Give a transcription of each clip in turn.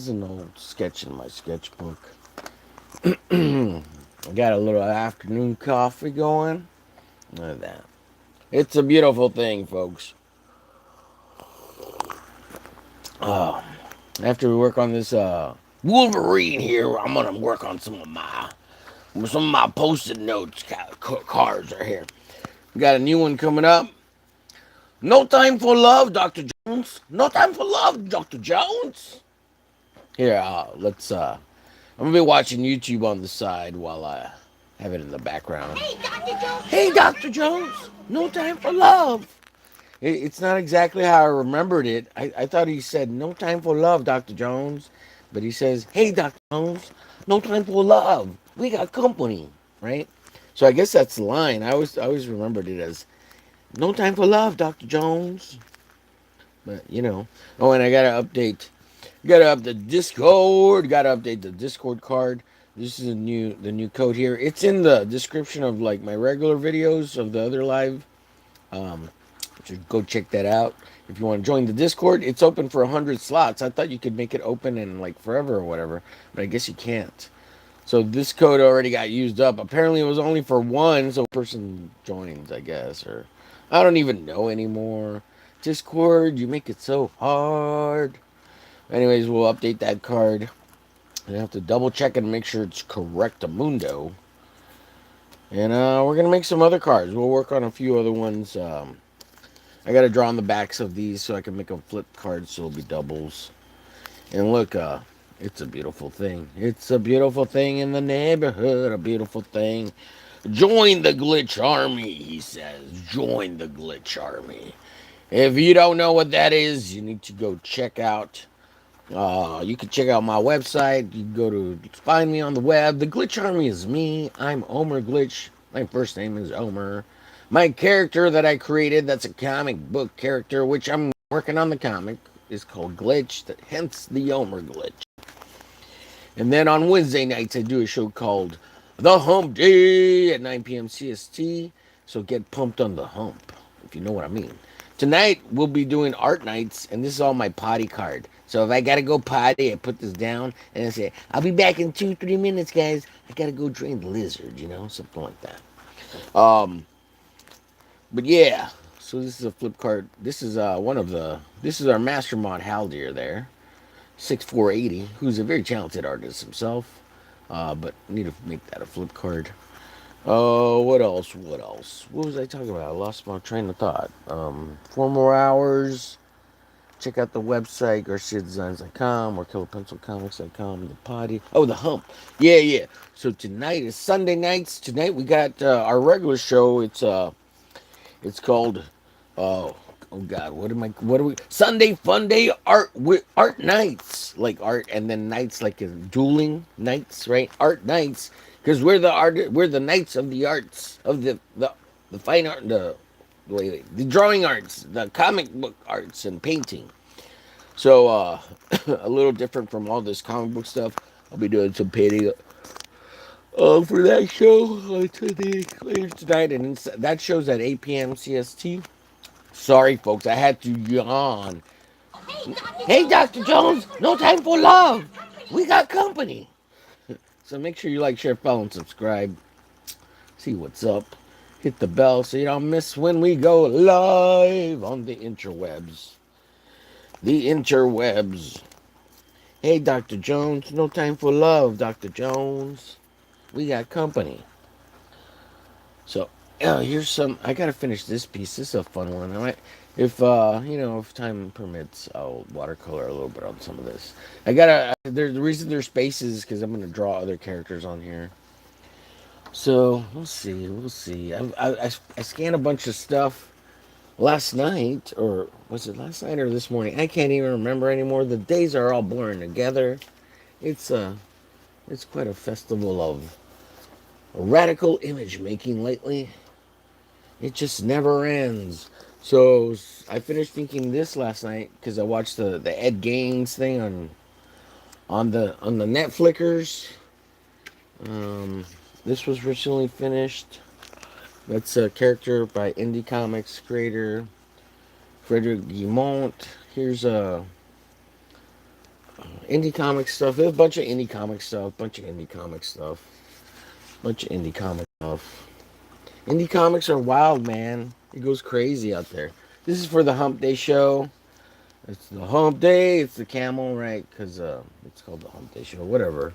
is an old sketch in my sketchbook. I got a little afternoon coffee going. Look at that. It's a beautiful thing, folks. Uh, After we work on this Wolverine here, I'm gonna work on some of my post-it notes cards are here. We got a new one coming up. No time for love, Dr. Jones. No time for love, Dr. Jones. Here, let's. I'm gonna be watching YouTube on the side while I have it in the background. Hey, Dr. Jones. Hey, Dr. Jones. No time for love. It's not exactly how I remembered it. I thought he said, "No time for love, Dr. Jones." But he says, "Hey, Dr. Jones, no time for love. We got company." Right? So I guess that's the line. I always remembered it as, "No time for love, Dr. Jones." But, you know. Oh, and I got to update. Got to up the Discord. Got to update the Discord card. This is the new code here. It's in the description of like my regular videos of the other live. Um, so go check that out. If you want to join the Discord, it's open for 100 slots. I thought you could make it open in like forever or whatever, but I guess you can't. So this code already got used up. Apparently it was only for one, so person joins, I guess, or I don't even know anymore. Discord, you make it so hard. Anyways, we'll update that card. I have to double check it and make sure it's correct mundo. And we're gonna make some other cards. We'll work on a few other ones. I gotta draw on the backs of these so I can make them flip cards so it'll be doubles. And look, it's a beautiful thing. It's a beautiful thing in the neighborhood. A beautiful thing. Join the glitch army, he says. Join the glitch army. If you don't know what that is, you need to go check out. You can check out my website. You can go to find me on the web. The Glitch Army is me. I'm Omer Glitch. My first name is Omer. My character that I created, that's a comic book character, which I'm working on the comic, is called Glitch, hence the Omer Glitch. And then on Wednesday nights, I do a show called The Hump Day at 9 p.m. CST. So get pumped on the hump, if you know what I mean. Tonight, we'll be doing art nights, and this is all my potty card. So if I gotta go potty, I put this down and I say, I'll be back in 2-3 minutes, guys. I gotta go drain the lizard, something like that. But yeah, so this is a flip card. This is this is our master mod Haldir there. 6480, who's a very talented artist himself. But I need to make that a flip card. Oh, what else? What else? What was I talking about? I lost my train of thought. 4 more hours. Check out the website, GarciaDesigns.com or KillerPencilComics.com. The potty. Oh, the hump. Yeah, yeah. So tonight is Sunday nights. Tonight we got our regular show. It's called oh God, what are we Sunday Fun Day art nights, like art and then nights like dueling nights, right? Art nights, because we're the knights of the arts of the fine art, the drawing arts, the comic book arts and painting. So a little different from all this comic book stuff. I'll be doing some painting for that show later tonight, and that show's at 8 p.m. CST. Sorry, folks, I had to yawn. Hey, Dr. Hey, Jones. Dr. No time Jones, for no love. time for We got love. company. We got company. So make sure you like, share, follow, and subscribe. See what's up. Hit the bell so you don't miss when we go live on the interwebs. The interwebs. Hey, Dr. Jones, no time for love, Dr. Jones. We got company. So, here's some. I gotta finish this piece. This is a fun one. I might, if if time permits, I'll watercolor a little bit on some of this. I gotta. There's the reason there's spaces because I'm gonna draw other characters on here. So we'll see. We'll see. I scanned a bunch of stuff last night, or was it last night or this morning? I can't even remember anymore. The days are all blurring together. It's it's quite a festival of radical image making lately. It just never ends. So I finished thinking this last night because I watched the Ed Gaines thing on the Netflickers. Um, this was recently finished. That's a character by indie comics creator Frederick Guimont. Here's a Indie comic stuff. There's a bunch of indie comic stuff. Bunch of indie comic stuff. Bunch of indie comic stuff. Indie comics are wild, man. It goes crazy out there. This is for the Hump Day show. It's the Hump Day. It's the camel, right? Because it's called the Hump Day show. Whatever.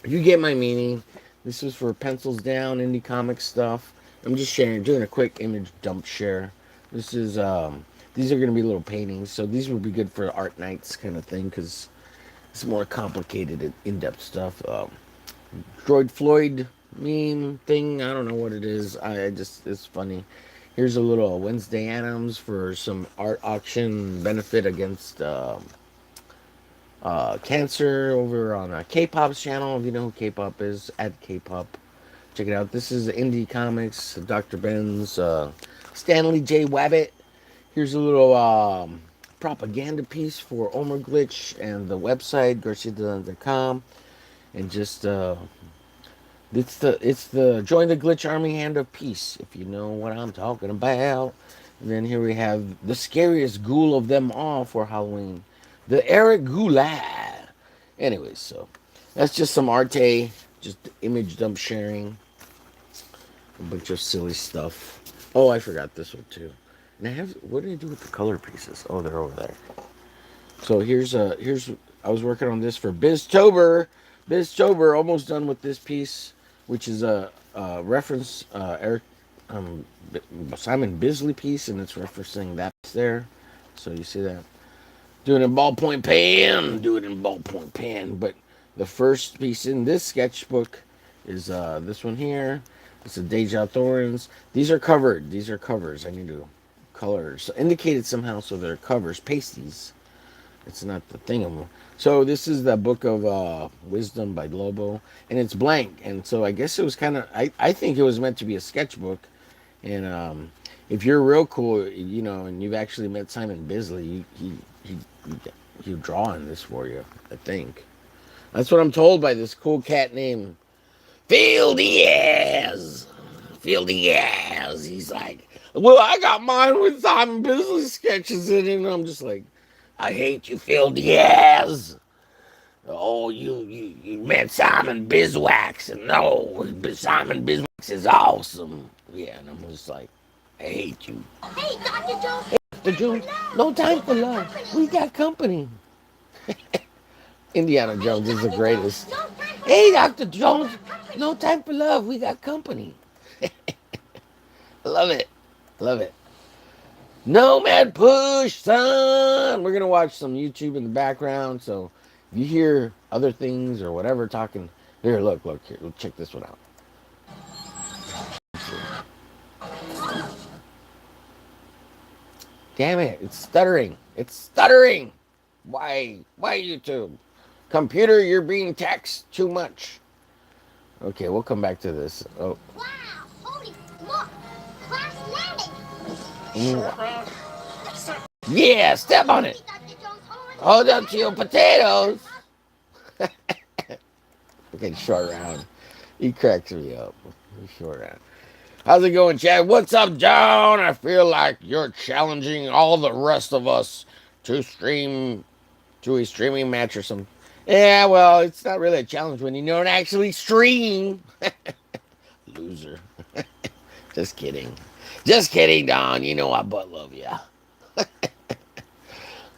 You get my meaning. This was for pencils down, indie comic stuff. I'm just sharing, doing a quick image dump share. This is these are gonna be little paintings, so these would be good for art nights kind of thing because it's more complicated and in-depth stuff. Droid Floyd meme thing. I don't know what it is. I just it's funny. Here's a little Wednesday Adams for some art auction benefit against cancer over on K-pop's channel. If you know who K-pop is, at K-pop. Check it out. This is Indie Comics, Dr. Ben's, Stanley J. Wabbit. Here's a little propaganda piece for omerglitch and the website garciadelan.com, and just it's the join the glitch army hand of peace, if you know what I'm talking about. And then here we have the scariest ghoul of them all for Halloween, the Eric Goulat. Anyways, so that's just some arte, just image dump sharing, a bunch of silly stuff. Oh, I forgot this one too. And I have, what did I do with the color pieces? Oh, they're over there. So here's I was working on this for Biztober. Biztober, almost done with this piece, which is a reference Eric um, Simon Bisley piece, and it's referencing that piece there. So you see that. Doing it in ballpoint pen, do it in ballpoint pen. But the first piece in this sketchbook is this one here. It's a Deja Thorns. These are covered. These are covers. I need to colors indicated somehow so they're covers, pasties. It's not the thing. So this is the book of wisdom by Lobo, and it's blank. And so I guess it was kind of. I think it was meant to be a sketchbook. And if you're real cool, you know, and you've actually met Simon Bisley, he drawing this for you. I think that's what I'm told by this cool cat named Phil Diaz. Phil Diaz. He's like, well, I got mine with Simon Bisley sketches in it, and I'm just like, I hate you, Phil Diaz. Oh, you met Simon Biswax, and no, Simon Biswax is awesome. Yeah, and I'm just like, I hate you. Hey, Dr. Jones. The Jones, no time for love. We got company. Indiana Jones is the greatest. Hey, Dr. Jones, no time for love. We got company. Love it. Love it. Nomad Push, son. We're gonna watch some YouTube in the background, so if you hear other things or whatever talking, here, look here. Check this one out. Damn it! It's stuttering. It's stuttering. Why YouTube? Computer, you're being taxed too much. Okay, we'll come back to this. Oh. Wow, holy look, class landing. Yeah, step on it. Dr. Jones, Hold up to your potatoes. Okay, short round. He cracks me up. Short round. How's it going, Chad? What's up, John? I feel like you're challenging all the rest of us to stream to a streaming match or something. Yeah, well, it's not really a challenge when you don't actually stream. Loser. Just kidding. Just kidding, Don. You know I butt love ya.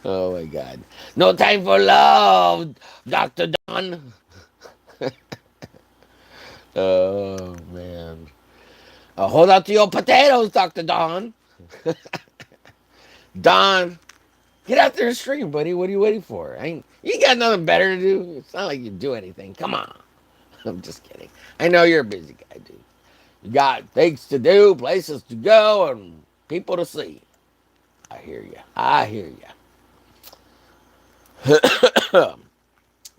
Oh my God. No time for love, Dr. Don. Oh man. Hold out to your potatoes, Dr. Don. Don, get out there and stream, buddy. What are you waiting for? You got nothing better to do? It's not like you do anything. Come on. I'm just kidding. I know you're a busy guy, dude. You got things to do, places to go, and people to see. I hear you. I hear you.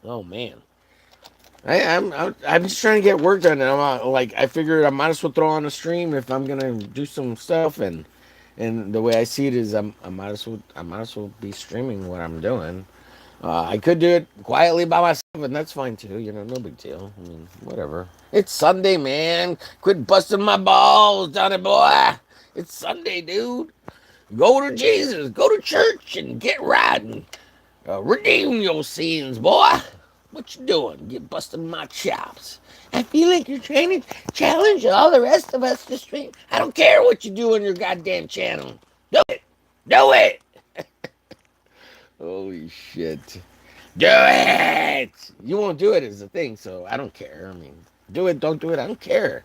Oh man. I'm just trying to get work done, and like I figured I might as well throw on a stream if I'm gonna do some stuff, and the way I see it is I might as well be streaming what I'm doing. I could do it quietly by myself, and that's fine too. You know, no big deal. I mean, whatever. It's Sunday, man. Quit busting my balls, Johnny boy. It's Sunday, dude. Go to Jesus. Go to church and get riding. Redeem your sins, boy. What you doing? You busting my chops. I feel like you're trying to challenge all the rest of us to stream. I don't care what you do on your goddamn channel. Do it. Do it. Holy shit. Do it. You won't do it is the thing, so I don't care. I mean, do it, don't do it. I don't care.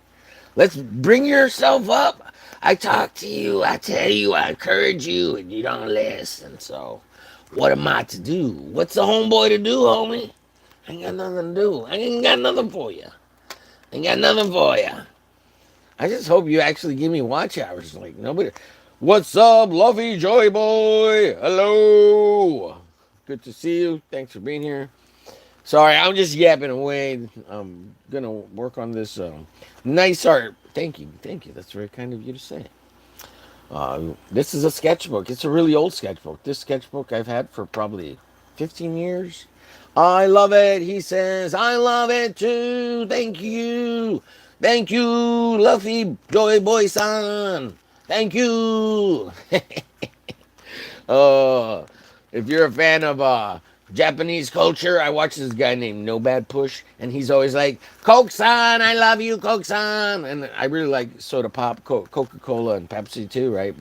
Let's bring yourself up. I talk to you, I tell you, I encourage you, and you don't listen. So, what am I to do? What's the homeboy to do, homie? I ain't got nothing to do. I ain't got nothing for you. Ain't got nothing for you. I just hope you actually give me watch hours. Like, nobody. What's up, Luffy Joy Boy? Hello. Good to see you. Thanks for being here. Sorry, I'm just yapping away. I'm gonna work on this nice art. Thank you, thank you. That's very kind of you to say. This is a sketchbook. It's a really old sketchbook. This sketchbook I've had for probably 15 years. I love it. He says, I love it too. Thank you, Luffy Joy Boy San. Thank you. Uh, if you're a fan of Japanese culture, I watch this guy named No Bad Push, and he's always like, Coke-san, I love you, Coke-san. And I really like soda pop, Coca-Cola, and Pepsi too, right?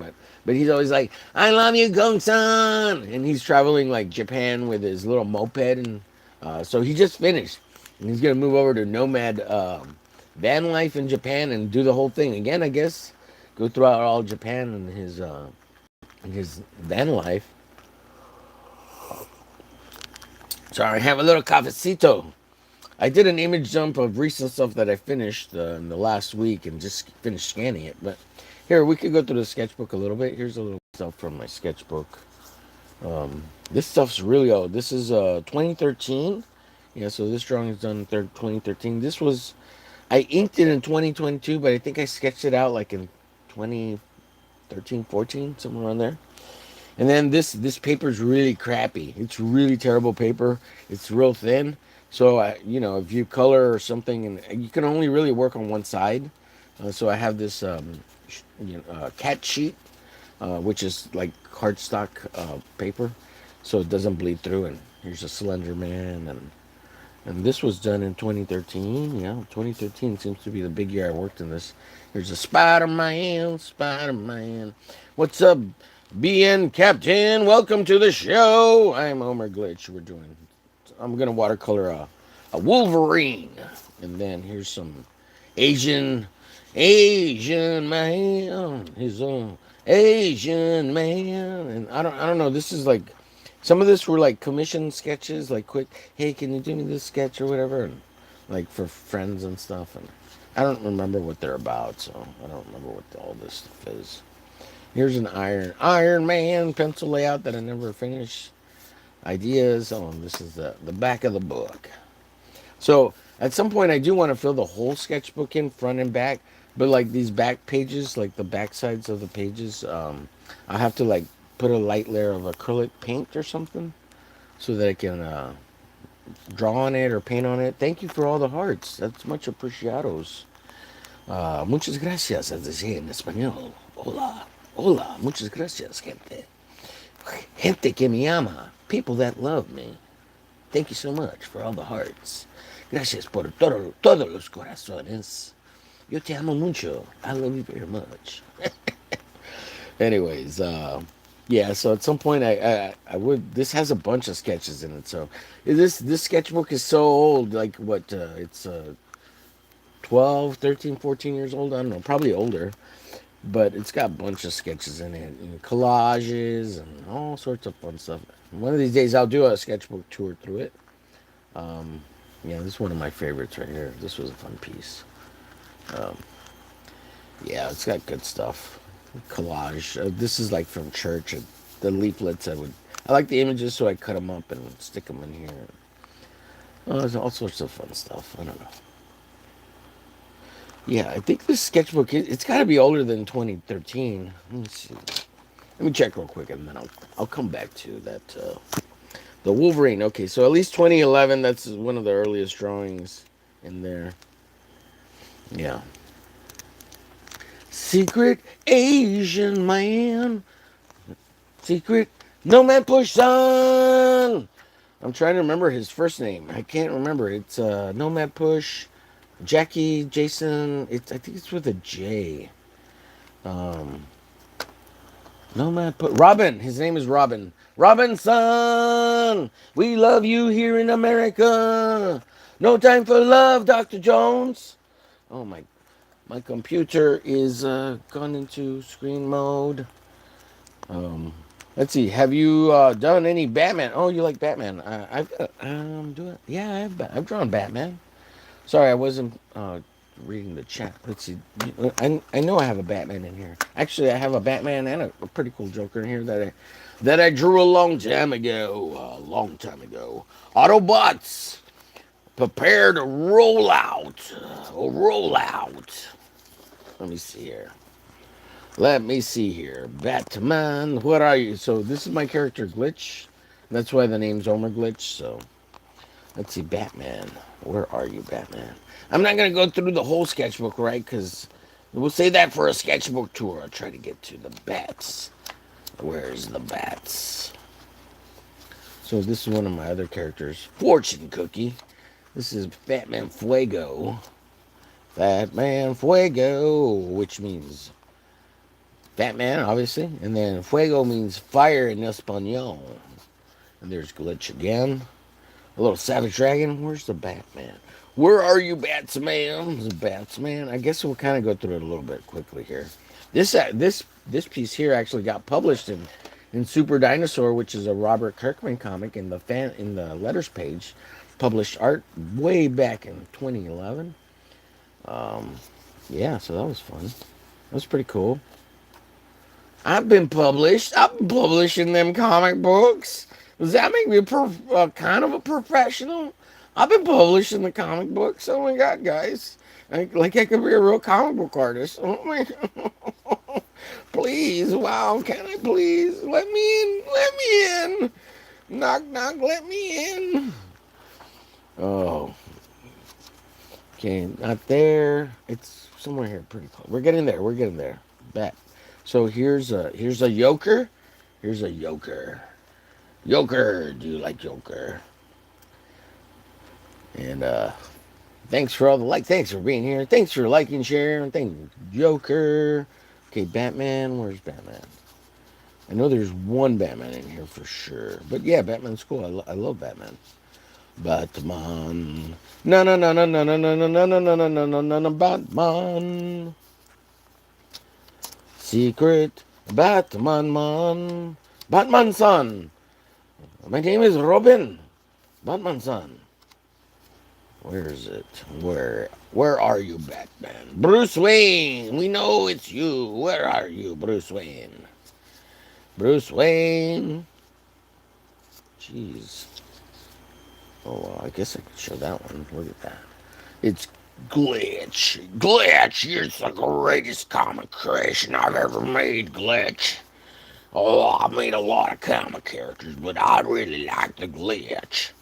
But he's always like, I love you, Coke-san. And he's traveling like Japan with his little moped, and so he just finished. And he's gonna move over to Nomad van life in Japan and do the whole thing again, I guess. Go throughout all Japan in his van life. Sorry, have a little cafecito. I did an image dump of recent stuff that I finished in the last week and just finished scanning it. But here, we could go through the sketchbook a little bit. Here's a little stuff from my sketchbook. This stuff's really old. This is 2013. Yeah, so this drawing is done in 2013. This was, I inked it in 2022, but I think I sketched it out like in 2013, 14, somewhere around there. And then this paper's really crappy. It's really terrible paper. It's real thin. So if you color or something, and you can only really work on one side. So I have this cat sheet, which is like cardstock paper, so it doesn't bleed through. And here's a Slender Man, and this was done in 2013. Yeah, 2013 seems to be the big year I worked in this. Here's a Spider-Man, Spider-Man. What's up, BN Captain? Welcome to the show. I'm omerglitch. I'm going to watercolor a Wolverine. And then here's some Asian, Asian man. His own Asian man. And I don't know. This is like, some of this were like commission sketches, like quick, hey, can you do me this sketch or whatever, and like for friends and stuff. And I don't remember what they're about, so I don't remember what all this stuff is. Here's an Iron Man pencil layout that I never finished. Ideas. Oh, and this is the back of the book. So at some point, I do want to fill the whole sketchbook in, front and back. But like these back pages, like the back sides of the pages, I have to like put a light layer of acrylic paint or something so that I can draw on it or paint on it. Thank you for all the hearts. That's much apreciados. Muchas gracias, as they say in español. Hola, hola, muchas gracias, gente. Gente que me ama. People that love me. Thank you so much for all the hearts. Gracias por todos los corazones. Yo te amo mucho. I love you very much. Anyways, yeah. So at some point, I would. This has a bunch of sketches in it. So this sketchbook is so old. Like what? It's 12, 13, 14 years old. I don't know. Probably older. But it's got a bunch of sketches in it, and collages, and all sorts of fun stuff. One of these days, I'll do a sketchbook tour through it. Um, yeah, this is one of my favorites right here. This was a fun piece. Um, yeah, it's got good stuff. Collage. This is like from church. The leaflets I like the images, so I cut them up and stick them in here. Oh, there's all sorts of fun stuff. I don't know. Yeah, I think this sketchbook, it's got to be older than 2013. Let me see. Let me check real quick, and then I'll come back to that. The Wolverine. Okay, so at least 2011. That's one of the earliest drawings in there. Yeah. Secret Asian man. Secret No Man Push on. I'm trying to remember his first name. I can't remember. It's Nomad Push, Jackie, Jason. I think it's with a J. Um, Nomad Push. Robin. His name is Robin. Robinson. We love you here in America. No time for love, Dr. Jones. Oh my computer is gone into screen mode. Um, let's see. Have you done any Batman? Oh, you like Batman? I've doing. Yeah, I've drawn Batman. Sorry, I wasn't reading the chat. Let's see. I know I have a Batman in here. Actually, I have a Batman and a pretty cool Joker in here that I drew a long time ago. A long time ago. Autobots, prepare to roll out. Roll out. Let me see here. Let me see here. Batman, what are you? So this is my character Glitch. That's why the name's omerglitch. So let's see, Batman. Where are you, Batman? I'm not gonna go through the whole sketchbook, right? Because we'll save that for a sketchbook tour. I'll try to get to the bats. Where's the bats? So this is one of my other characters, Fortune Cookie. This is Batman Fuego. Batman Fuego, which means Batman, obviously. And then Fuego means fire in Espanol. And there's Glitch again. A little Savage Dragon. Where's the Batman? Where are you, Batsman? The Batsman. I guess we'll kind of go through it a little bit quickly here. This piece here actually got published in Super Dinosaur, which is a Robert Kirkman comic in the letters page. Published art way back in 2011. Um, yeah, so that was fun. That was pretty cool. I've been published. I've been publishing them comic books. Does that make me kind of a professional? I've been publishing the comic books. Oh my god, guys! Like I could be a real comic book artist. Oh my god! Please, wow! Can I please let me in? Let me in! Knock knock! Let me in! Oh, okay, not there. It's somewhere here, pretty close. We're getting there. We're getting there. Bet. So here's a yoker. Here's a yoker. Yoker, do you like Joker? And thanks for all the like. Thanks for being here. Thanks for liking, sharing. Thank you, Joker. Okay, Batman. Where's Batman? I know there's one Batman in here for sure. But yeah, Batman's cool. I love Batman. Batman. No no no no no no no no no no no no no no no Batman. Secret Batman man. Batman son. My name is Robin. Batman son. Where is it? Where are you, Batman? Bruce Wayne! We know it's you. Where are you, Bruce Wayne? Bruce Wayne. Jeez. Oh well, I guess I could show that one. Look at that. It's Glitch. Glitch, you're the greatest comic creation I've ever made, Glitch. Oh, I made a lot of comic characters, but I really like the Glitch.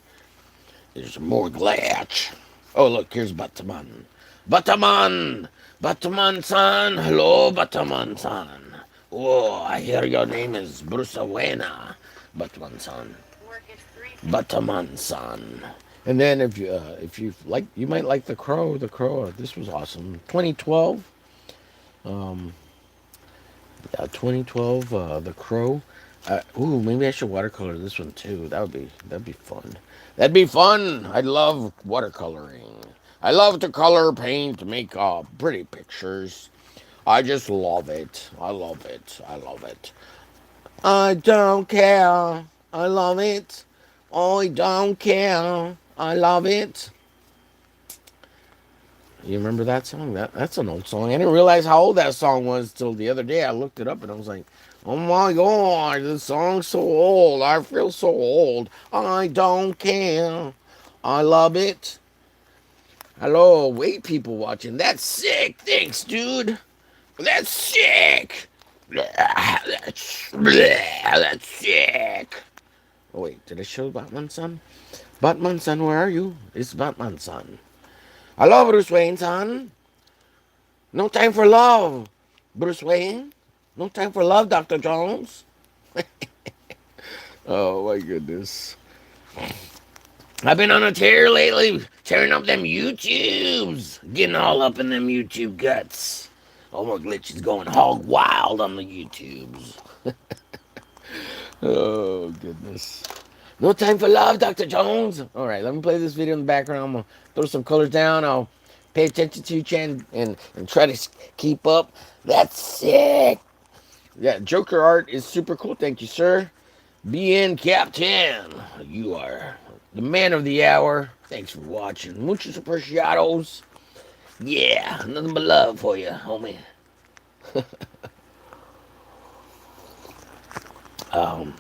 There's more Glitch. Oh, look, here's Batman. Batman! Batman san! Hello, Batman san. Oh, I hear your name is Bruce Wayne. Batman san. Batman san. And then if you like, you might like the Crow. The Crow. This was awesome. 2012. Um, yeah, 2012. The Crow. Ooh, maybe I should watercolor this one too. That'd be fun. That'd be fun. I love watercoloring. I love to color, paint, make pretty pictures. I just love it. I love it. I love it. I don't care. I love it. I don't care. I love it. You remember that song? That's an old song. I didn't realize how old that song was till the other day. I looked it up and I was like, oh my god, this song's so old. I feel so old. I don't care. I love it. Hello, wait, people watching. That's sick. Thanks, dude. That's sick. That's sick. Oh, wait, did I show Batman son? Batman son, where are you? It's Batman son. Hello, Bruce Wayne son. No time for love, Bruce Wayne. No time for love, Dr. Jones. Oh, my goodness. I've been on a tear lately, tearing up them YouTubes, getting all up in them YouTube guts. Omerglitch is going hog wild on the YouTubes. Oh, goodness. No time for love, Dr. Jones. All right, let me play this video in the background. I'm going to throw some colors down. I'll pay attention to you, Chan, and try to keep up. That's sick. Yeah, Joker art is super cool. Thank you, sir. BN Captain. You are the man of the hour. Thanks for watching. Muchos apreciados. Yeah, nothing but love for you, homie. Um,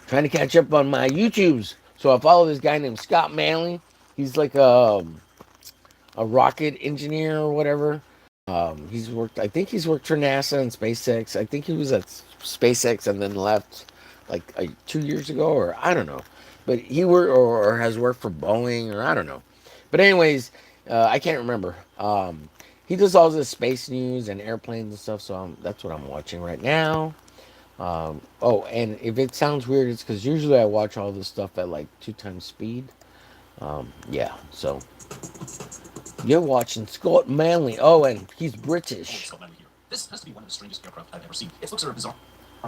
Trying to catch up on my YouTubes. So I follow this guy named Scott Manley. He's like a rocket engineer or whatever. He's worked. I think he's worked for NASA and SpaceX. I think he was at SpaceX and then left like 2 years ago, or I don't know. But he worked or has worked for Boeing, or I don't know. But anyways, I can't remember. He does all this space news and airplanes and stuff. So that's what I'm watching right now. Oh, and if it sounds weird, it's because usually I watch all this stuff at like 2 times speed. Yeah, so you're watching Scott Manley. Oh, and he's British. Scott Manley here. This has to be one of the strangest aircraft I've ever seen. It looks like a bizarre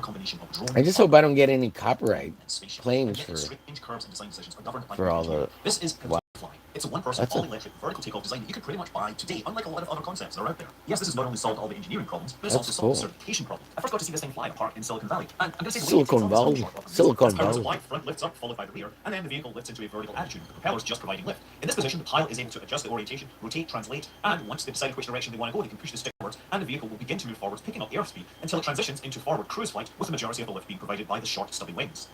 combination of drone, I just hope I don't get any copyright and spaceship. claims And yet its strange curves and design decisions are governed by for all the. This is Wow, Fly. It's a one-person, that's a all-electric, vertical takeoff design that you can pretty much buy today, unlike a lot of other concepts that are out there. Yes, this has not only solved all the engineering problems, but it's that's also solved cool. the certification problem. I first got to see this thing fly apart in Silicon Valley, and I'm going to say Silicon Valley. Silicon As power is Valley. applied, the front lifts up, followed by the rear, and then the vehicle lifts into a vertical attitude, with the propellers just providing lift. In this position, the pilot is able to adjust the orientation, rotate, translate, and once they've decided which direction they want to go, they can push the stick forwards, and the vehicle will begin to move forwards, picking up airspeed until it transitions into forward cruise flight, with the majority of the lift being provided by the short, stubby wings.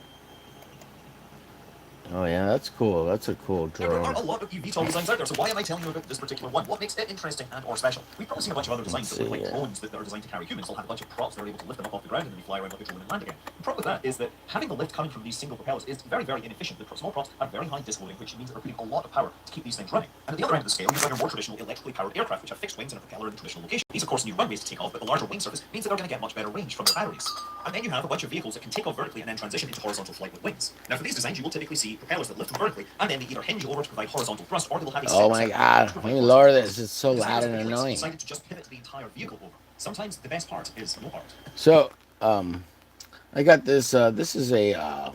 Oh yeah, that's cool. That's a cool There are drone. a lot of eVTOL designs out there, so why am I telling you about this particular one? What makes it interesting and or special? We've probably seen a bunch of other designs that look like drones that are designed to carry humans. They'll have a bunch of props that are able to lift them up off the ground and then you fly around like a drone and land again. The problem with that is that having the lift coming from these single propellers is very, very inefficient. The small props have very high disk loading, which means that they're putting a lot of power to keep these things running. And at the other end of the scale, you have your more traditional electrically powered aircraft, which have fixed wings and a propeller in a traditional location. These, of course, need runways to take off, but the larger wing surface means that they're going to get much better range from their batteries. And then you have a bunch of vehicles that can take off vertically and then transition into horizontal flight with wings. Now, for these designs, you will typically see propellers that lift them vertically, and then they either hinge over to provide horizontal thrust, or they will have a Oh my god, let me lower this. It's so Designers loud of and the place annoying. decided to just pivot the entire vehicle over. Sometimes the best part is no part. So, I got this. This is a.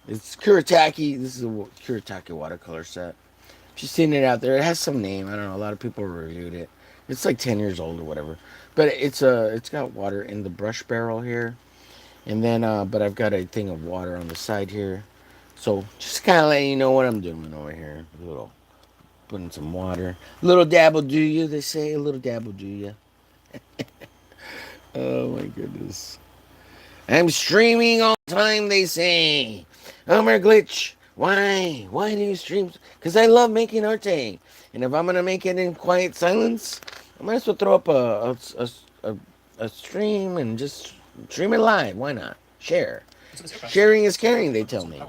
It's Kuretake. This is a Kuretake watercolor set. Just seeing it out there. It has some name. I don't know. A lot of people reviewed it. It's like 10 years old or whatever. But it's got water in the brush barrel here, and then but I've got a thing of water on the side here. So just kind of letting you know what I'm doing over here. A little putting some water. A little dab will do you. They say a little dab will do you. Oh my goodness. I'm streaming all the time, they say. Omerglitch, why? Why do you stream? Because I love making arte. And if I'm going to make it in quiet silence, I might as well throw up a stream and just stream it live. Why not? Share. Sharing is caring, they tell me.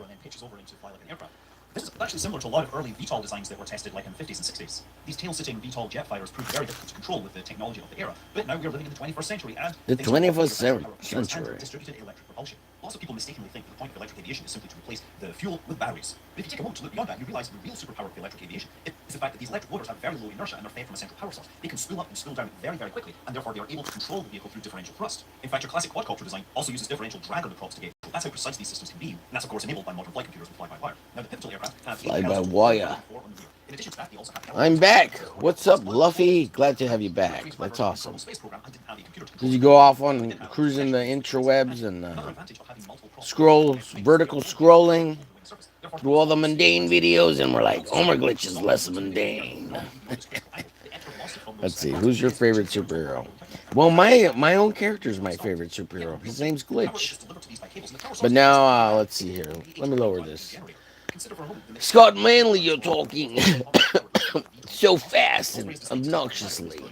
This is actually similar to a lot of early VTOL designs that were tested like in the 50s and 60s. These tail-sitting VTOL jet fighters proved very difficult to control with the technology of the era, but now we're living in the 21st century and The 21st century. and distributed electric propulsion. Lots of people mistakenly think that the point of electric aviation is simply to replace the fuel with batteries. But if you take a moment to look beyond that, you realize the real superpower of electric aviation is the fact that these electric motors have very low inertia and are fed from a central power source. They can spool up and spool down very, very quickly, and therefore they are able to control the vehicle through differential thrust. In fact, your classic quadcopter design also uses differential drag on the props to get. That's how precise these systems can be, and that's of course enabled by modern flight computers with fly-by-wire. Now the pivotal aircraft have Fly-by-wire. In addition to that, they also have I'm back. What's up, Luffy? Glad to have you back. That's awesome. Did you go off on cruising the interwebs and scroll, vertical scrolling through all the mundane videos, and we're like, Omerglitch is less mundane. Let's see, who's your favorite superhero? Well, my own character is my favorite superhero. His name's Glitch. But now, let's see here. Let me lower this. Scott Manley, you're talking so fast and obnoxiously.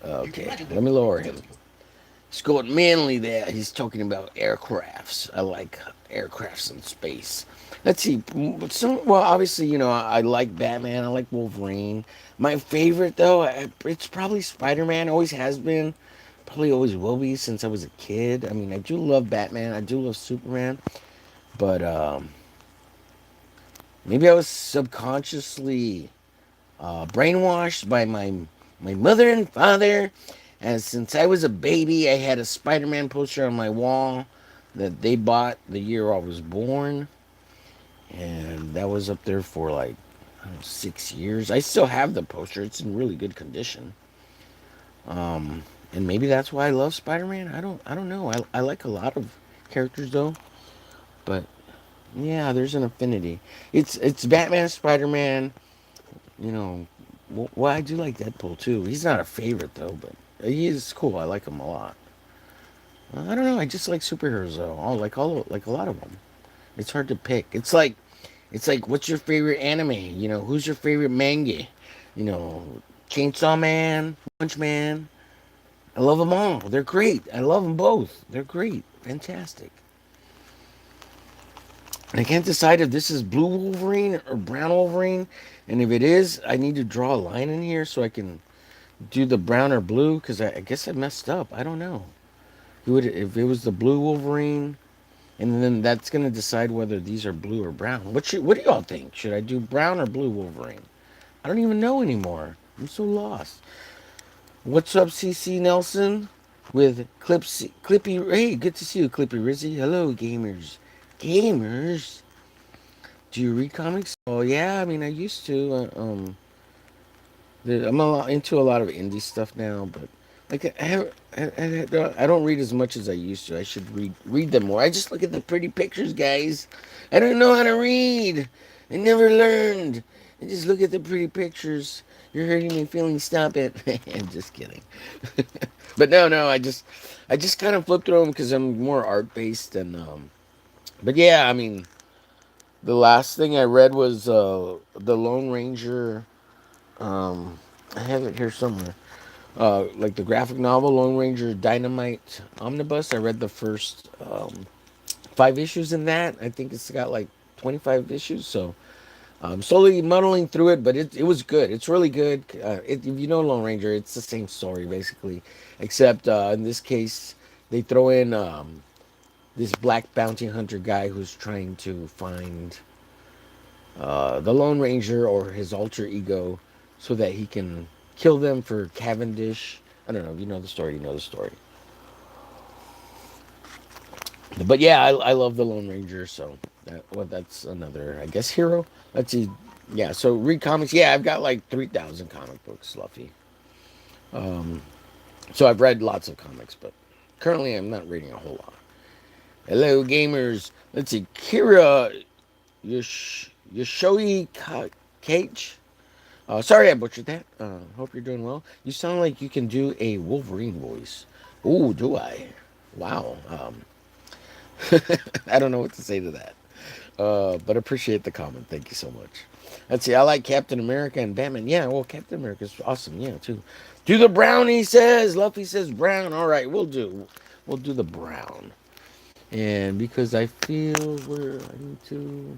Okay, let me lower him. Scott Manley there, he's talking about aircrafts. I like aircrafts in space. Let's see. Well, obviously, I like Batman. I like Wolverine. My favorite, though, it's probably Spider-Man. Always has been. Probably always will be since I was a kid. I mean, I do love Batman. I do love Superman. But, Maybe I was subconsciously brainwashed by my mother and father. And since I was a baby, I had a Spider-Man poster on my wall that they bought the year I was born, and that was up there for like, I don't know, 6 years. I still have the poster; it's in really good condition. And maybe that's why I love Spider-Man. I don't know. I like a lot of characters though, but yeah, there's an affinity. It's Batman, Spider-Man. You know, well, I do like Deadpool too. He's not a favorite though, but he is cool. I like him a lot. I don't know. I just like superheroes though. Like a lot of them. It's hard to pick. It's like what's your favorite anime? Who's your favorite manga? You know, Chainsaw Man, Punch Man. I love them all. They're great. I love them both. They're great. Fantastic. And I can't decide if this is blue Wolverine or brown Wolverine. And if it is, I need to draw a line in here so I can do the brown or blue because I guess I messed up. I don't know. If it was the blue Wolverine, and then that's gonna decide whether these are blue or brown. What do y'all think? Should I do brown or blue Wolverine? I don't even know anymore. I'm so lost. What's up, CC Nelson? With Clippy. Hey, good to see you, Clippy Rizzy. Hello, gamers. Gamers. Do you read comics? Oh yeah, I mean I used to. I'm into a lot of indie stuff now, but like I don't read as much as I used to. I should read them more. I just look at the pretty pictures, guys. I don't know how to read. I never learned. I just look at the pretty pictures. You're hurting my feelings. Stop it. I'm just kidding. But no. I just kind of flip through them because I'm more art based and But yeah, I mean, the last thing I read was the Lone Ranger. Um, I have it here somewhere. Like the graphic novel Lone Ranger Dynamite Omnibus. I read the first 5 issues in that. I think it's got like 25 issues. So I'm slowly muddling through it, but it was good. It's really good. If you know Lone Ranger, it's the same story basically, except in this case they throw in this black bounty hunter guy who's trying to find the Lone Ranger or his alter ego so that he can kill them for Cavendish. I don't know. You know the story. You know the story. But yeah, I love the Lone Ranger. So that's another, I guess, hero. Let's see. Yeah. So read comics. Yeah, I've got like 3,000 comic books, Luffy. Um, so I've read lots of comics, but currently I'm not reading a whole lot. Hello, gamers. Let's see. Kira Yoshoi Cage. Sorry I butchered that. Hope you're doing well. You sound like you can do a Wolverine voice. Ooh, do I? Wow. I don't know what to say to that. But appreciate the comment. Thank you so much. Let's see. I like Captain America and Batman. Yeah, well, Captain America's awesome. Yeah, too. Do the brown, he says. Luffy says brown. All right, we'll do the brown. And because I feel I need to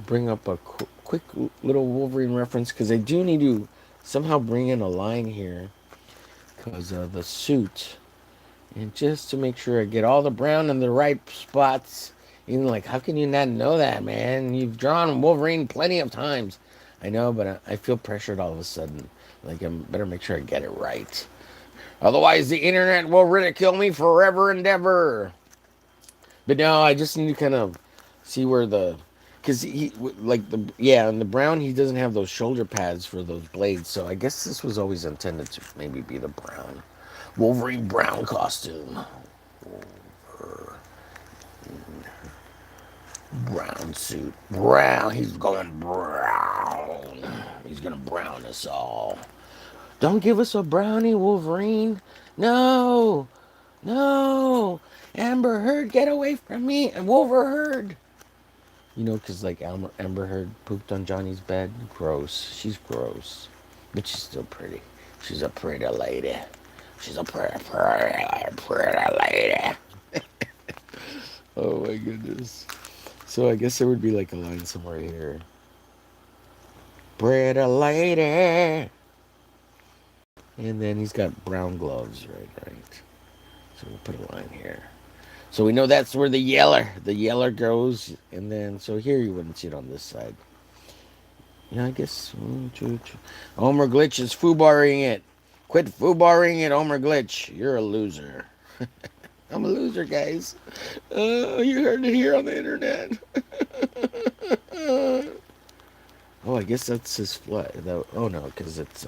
bring up a quick little Wolverine reference because I do need to somehow bring in a line here because of the suit, and just to make sure I get all the brown in the right spots. Even like, how can you not know that, man? You've drawn Wolverine plenty of times. I know, but I feel pressured all of a sudden. Like, I better make sure I get it right. Otherwise, the internet will ridicule me forever and ever. But no, I just need to kind of see where because he like the yeah, and the brown he doesn't have those shoulder pads for those blades, so I guess this was always intended to maybe be the brown Wolverine brown costume. Brown suit, brown. He's going brown. He's gonna brown us all. Don't give us a brownie, Wolverine. No, no. Amber Heard, get away from me, and Wolverine. Because like Amber Heard pooped on Johnny's bed. Gross. She's gross. But she's still pretty. She's a pretty lady. She's a pretty lady. Oh my goodness. So I guess there would be like a line somewhere here. Pretty lady. And then he's got brown gloves, right? So we'll put a line here. So we know that's where the yeller goes, and then so here you wouldn't see it on this side. Yeah, I guess omerglitch is foobarring it. Quit foobarring it, omerglitch. You're a loser. I'm a loser, guys. You heard it here on the internet. Oh, I guess that's his flag. Oh no, because it's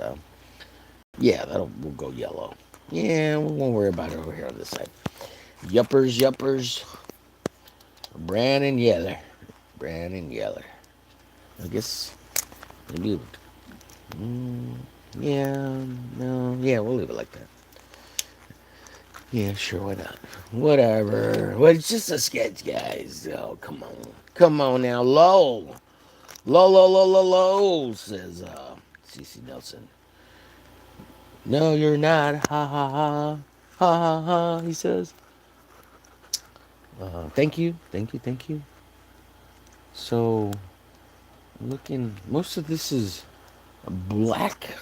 yeah, that'll will go yellow. Yeah, we won't worry about it over here on this side. Yuppers, yuppers. Brown and yeller. Brown and yeller. I guess maybe. Mm, yeah, no, yeah, we'll leave it like that. Yeah, sure, why not? Whatever. Well, it's just a sketch, guys. Oh, come on. Come on now. Low. Low, low, low, low, low, says CC Nelson. No, you're not. Ha, ha, ha. Ha, ha, ha, he says. Thank you. Thank you. Thank you. So, looking, most of this is black.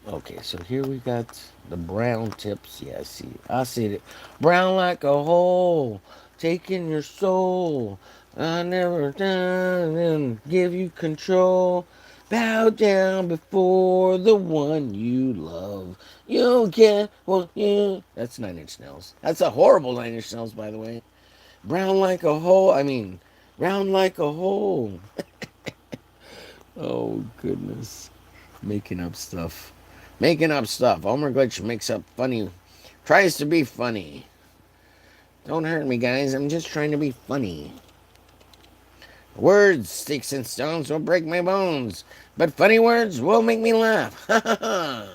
Okay, so here we got the brown tips. Yeah, I see it. Brown like a hole, taking your soul. I never done and give you control. Bow down before the one you love. You'll get what you. That's 9 Inch Nails. That's a horrible 9 Inch Nails, by the way. Brown like a hole. I mean, round like a hole. Oh, goodness. Making up stuff. Making up stuff. Homer Glitch makes up funny. Tries to be funny. Don't hurt me, guys. I'm just trying to be funny. Words, sticks and stones will break my bones, but funny words will make me laugh. Ha ha ha.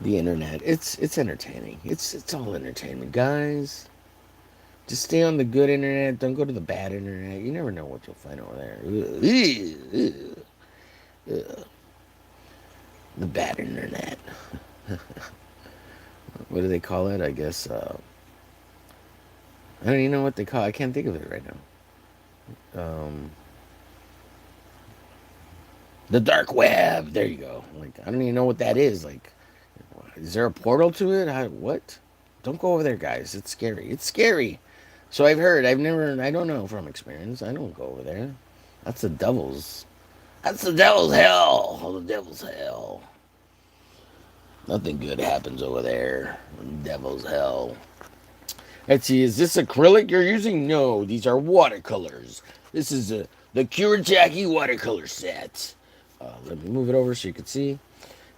The internet. It's entertaining. It's all entertainment, guys. Just stay on the good internet. Don't go to the bad internet. You never know what you'll find over there. Ugh, ugh, ugh. The bad internet. What do they call it? I guess I don't even know what they call it. I can't think of it right now. The dark web. There you go. Like I don't even know what that is. Like, is there a portal to it? What? Don't go over there, guys. It's scary. It's scary. So I've heard. I've never. I don't know from experience. I don't go over there. That's the devil's. That's the devil's hell. Oh, the devil's hell. Nothing good happens over there. Devil's hell. Let's see, is this acrylic you're using? No, these are watercolors. This is the Jackie watercolor set. Let me move it over so you can see.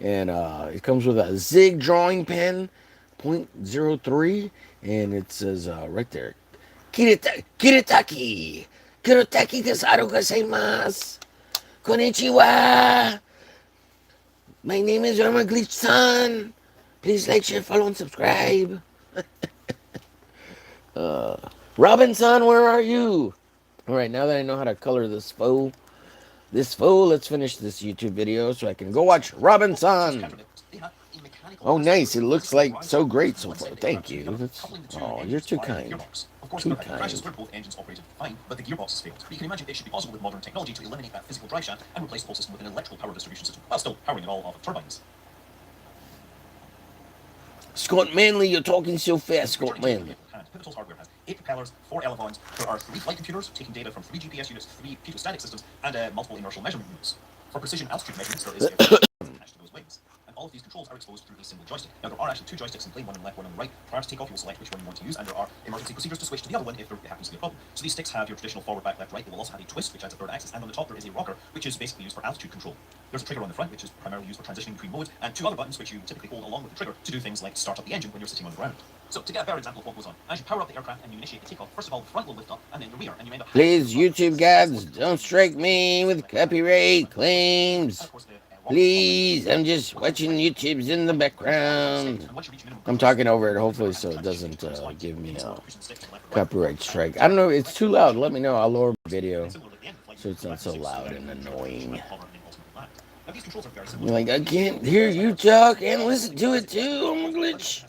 And it comes with a Zig drawing pen, .03, and it says right there, Kiritaki. Kiritaki desu gozaimasu. Konnichiwa. My name is omerglitch-san. Please like, share, follow, and subscribe. Robinson, where are you? All right, now that I know how to color this fool, let's finish this YouTube video so I can go watch Robinson. Oh, nice. It looks like so great so far. Thank you. Oh, you're too kind. Of course, Too remember, kind. crashes where both engines operated fine, but the gearbox has failed. But you can imagine it should be possible with modern technology to eliminate that physical drive shaft and replace the whole system with an electrical power distribution system, while still powering it all off of turbines. Scott Manley, you're talking so fast, Scott Manley. Pivotal's hardware has 8 propellers, 4 elevons. There are 3 flight computers taking data from 3 GPS units, 3 pitot-static systems, and multiple inertial measurement units. For precision altitude measurements, there is a attached to those wings. And all of these controls are exposed through a single joystick. Now, there are actually 2 joysticks in plane, one on the left, one on the right. Prior to takeoff, you will select which one you want to use, and there are emergency procedures to switch to the other one if there happens to be a problem. So these sticks have your traditional forward, back, left, right. They will also have a twist, which adds a third axis, and on the top there is a rocker, which is basically used for altitude control. There's a trigger on the front, which is primarily used for transitioning between modes, and 2 other buttons, which you typically hold along with the trigger to do things like start up the engine when you're sitting on the ground. So, to get a better example of what goes on, as you power up the aircraft and you initiate the takeoff, first of all, the front will lift up, and then the rear, and you end up... Please, YouTube gods, don't strike me with copyright claims. Please, I'm just watching YouTube's in the background. I'm talking over it, hopefully, so it doesn't give me a copyright strike. I don't know, it's too loud. Let me know. I'll lower my video so it's not so loud and annoying. Like, I can't hear you talk and listen to it too, omerglitch.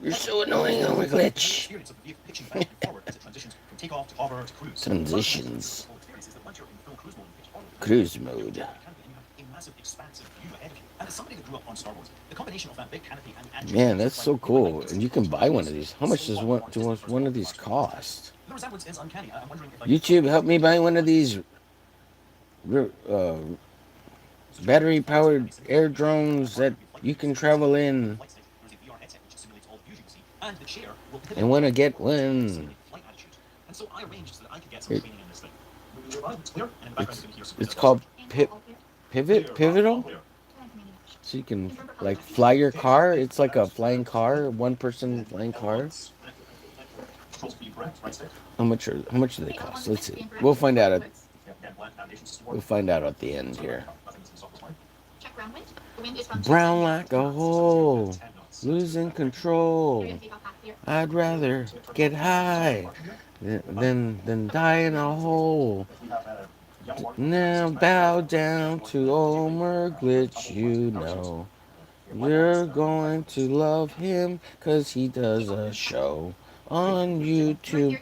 You're so annoying, omerglitch. Transitions. Cruise mode. massive, expansive view ahead of you. And as somebody that grew up on Star Wars, the combination of that big canopy and the attitude Man, makes it that's like so you're like cool. And Disney you can World buy one of Studios. these. How much So does on Disney first one of movie these last year. cost? The resemblance is uncanny. I'm wondering if YouTube, help me buy one of these uh, battery powered air drones that you can travel in. and the chair will I pivot want to automatically get forward to one. simulate flight attitude. And so I arranged so that I could get some It, training in this thing. It's clear, and in the background it's you're going to hear it's Sabrina voice called search. pivotal. So you can like fly your car. It's like a flying car, one person flying car. How much do they cost? Let's see. We'll find out at the end here. Brown like a hole, losing control. I'd rather get high than die in a hole. Now bow down to omerglitch, you know. You're going to love him 'cause he does a show on YouTube.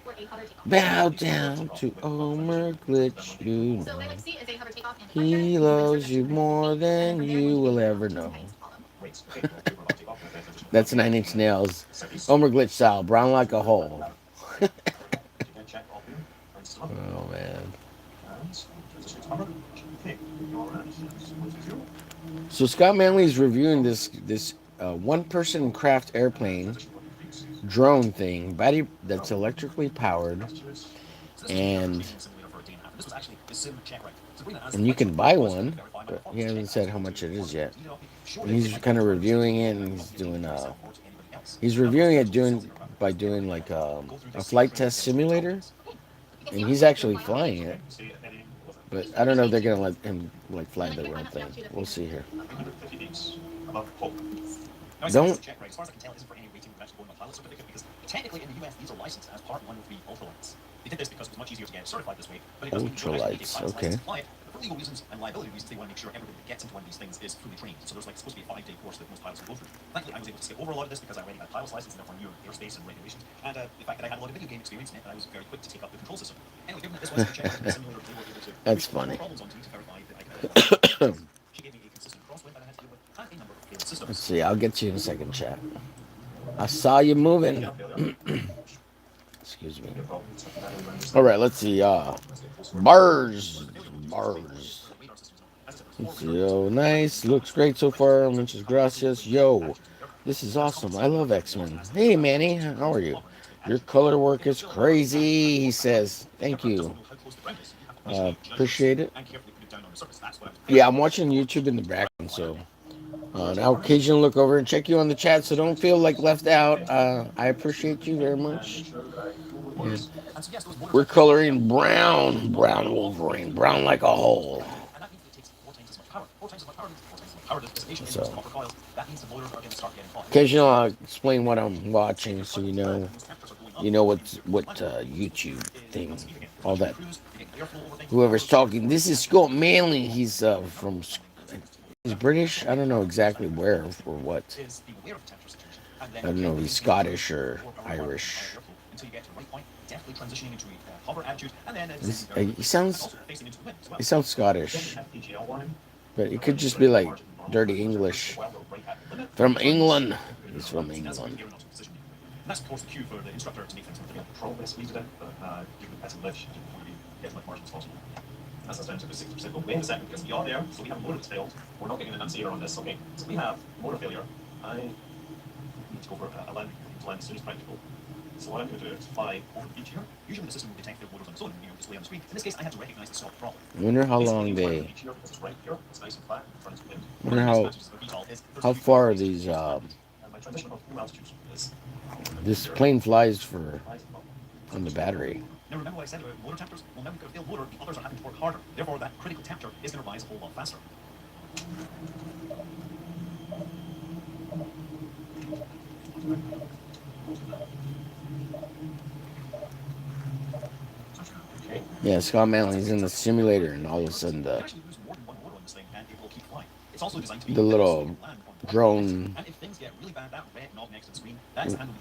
Bow down to omerglitch, you know. He loves you more than you will ever know. That's 9 Inch Nails. Omerglitch style, brown like a hole. Oh man. So Scott Manley's reviewing this one person craft airplane drone thing, body that's electrically powered, and you can buy one, but he hasn't said how much it is yet. And he's kind of reviewing it, and he's reviewing it doing by doing like a flight test simulator, and he's actually flying it. But I don't know if they're gonna let him like fly the real thing. We'll see here. Now, I suppose Don't the check rate, as far as I can tell, isn't for any rating of actually going on pilot certificate because technically in the US these are licensed as Part 103 ultralights. They did this because it was much easier to get certified this way, but it doesn't mean you don't actually need a ultralights, pilot's okay. license to fly it. But for legal reasons and liability reasons, they want to make sure everybody that gets into one of these things is fully trained. So there's like supposed to be a 5-day course that most pilots will go through. Thankfully, I was able to skip over a lot of this because I already had a pilot's license and therefore knew airspace and regulations. And the fact that I had a lot of video game experience meant that I was very quick to take up the control system. Anyway, given that this was a check the simulator, they were able to That's reach no funny. problems onto me to verify that I could. She gave me a consistent crosswind that I had to deal with and a number of failed systems. Let's see. I'll get you in a second, chat. I saw you moving. Excuse me. All right, let's see. Bars. Let's see. Oh, nice. Looks great so far. Muchas gracias. Yo, this is awesome. I love X-Men. Hey, Manny. How are you? Your color work is crazy, he says. Thank you. Appreciate it. Yeah, I'm watching YouTube in the background, so I'll occasionally look over and check you on the chat, so don't feel like left out. I appreciate you very much. And we're coloring brown Wolverine, brown like a hole. So, occasionally I'll explain what I'm watching, so you know what YouTube thing, all that. Whoever's talking, this is Scott Manley. He's from. He's British. I don't know exactly where or what. I don't know if he's Scottish or Irish. He sounds Scottish, but it could just be like dirty English. From England. He's from England. That's of course the cue for the instructor to make things more difficult. Control this speed to but you can pet and lift before you get as much margin as possible. That's us down to the 60%. But wait a second, because we are there, so we have a motor that's failed. We're not getting an enunciator on this, okay? So we have motor failure. I need to go for a land as soon as practical. So what I'm going to do is fly over the beach here. Usually the system will detect failed motors on its own, display on the screen. In this case, I have to recognize the stop throttle. I wonder how long they. Wonder how far these this plane flies for on the battery. Now remember what I said about motor temperatures? Well, now we've got a failed motor, the others are having to work harder. Therefore, that critical temperature is going to rise a whole lot faster. Yeah, Scott Manley's in the simulator, and all of a sudden the little drone,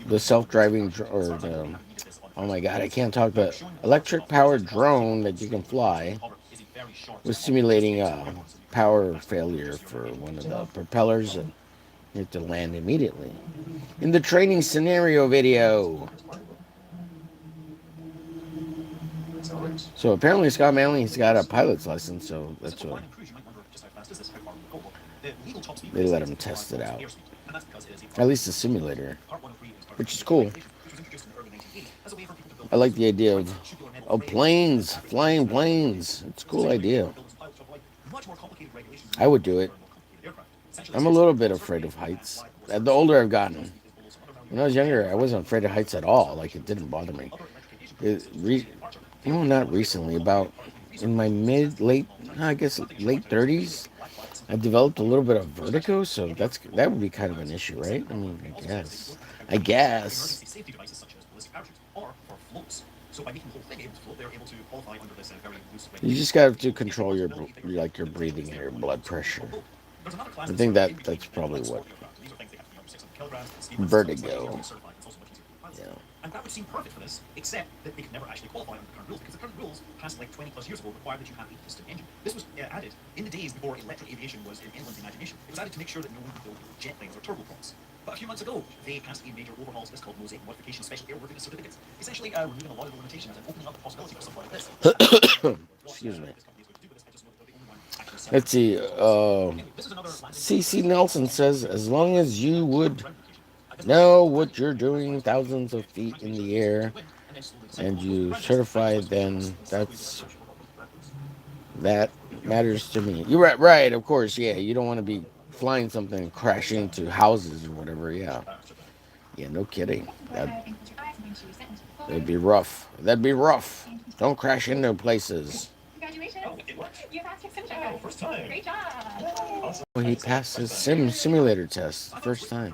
the self-driving or the oh my god, I can't talk. The electric-powered drone that you can fly was simulating a power failure for one of the propellers, and you have to land immediately. In the training scenario video. So apparently Scott Manley's got a pilot's license, so that's what they let him test it out. At least the simulator, which is cool. I like the idea of planes, flying planes. It's a cool idea. I would do it. I'm a little bit afraid of heights. The older I've gotten, when I was younger, I wasn't afraid of heights at all. Like, it didn't bother me. Not recently. About in my I guess late 30s, I developed a little bit of vertigo. So that would be kind of an issue, right? I mean, I guess. I guess. You just got to control your breathing and your blood pressure. I think that's probably what vertigo. Yeah. And that would seem perfect for this, except that they could never actually qualify under the current rules, because the current rules, passed like 20 plus years ago, required that you have a piston engine. This was added in the days before electric aviation was in anyone's imagination. It was added to make sure that no one could build jet planes or turboprops. But a few months ago, they passed a major overhaul to this called Mosaic Modification Special Airworthiness Certificates, essentially removing a lot of the limitations and opening up the possibility for something like this. Excuse me. Let's see. CC Nelson says, as long as you would know what you're doing thousands of feet in the air and you certify, then that matters to me. You're right, of course, yeah. You don't want to be flying something and crash into houses or whatever, yeah. Yeah, no kidding. That'd be rough. That'd be rough. Don't crash into places. Congratulations. You passed your sim First time. Great job. Well, he passed his simulator test first time.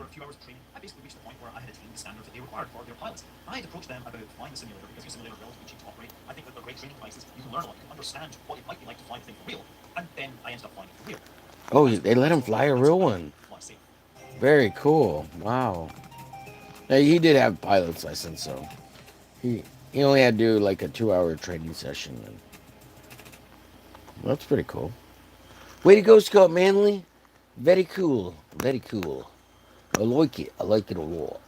I basically reached the point where I had attained the standards that they required for their pilots. I had approached them about flying the simulator because your simulator is relatively cheap to operate. I think that they're great training devices. You can learn a lot, you can understand what it might be like to fly the thing for real. And then I ended up flying it for real. Oh, they let him fly a real one. Very cool. Wow. Now, he did have a pilot's license, so he only had to do like a 2-hour training session. And well, that's pretty cool. Way to go, Scott Manley. Very cool. Very cool. I like it. I like it a lot.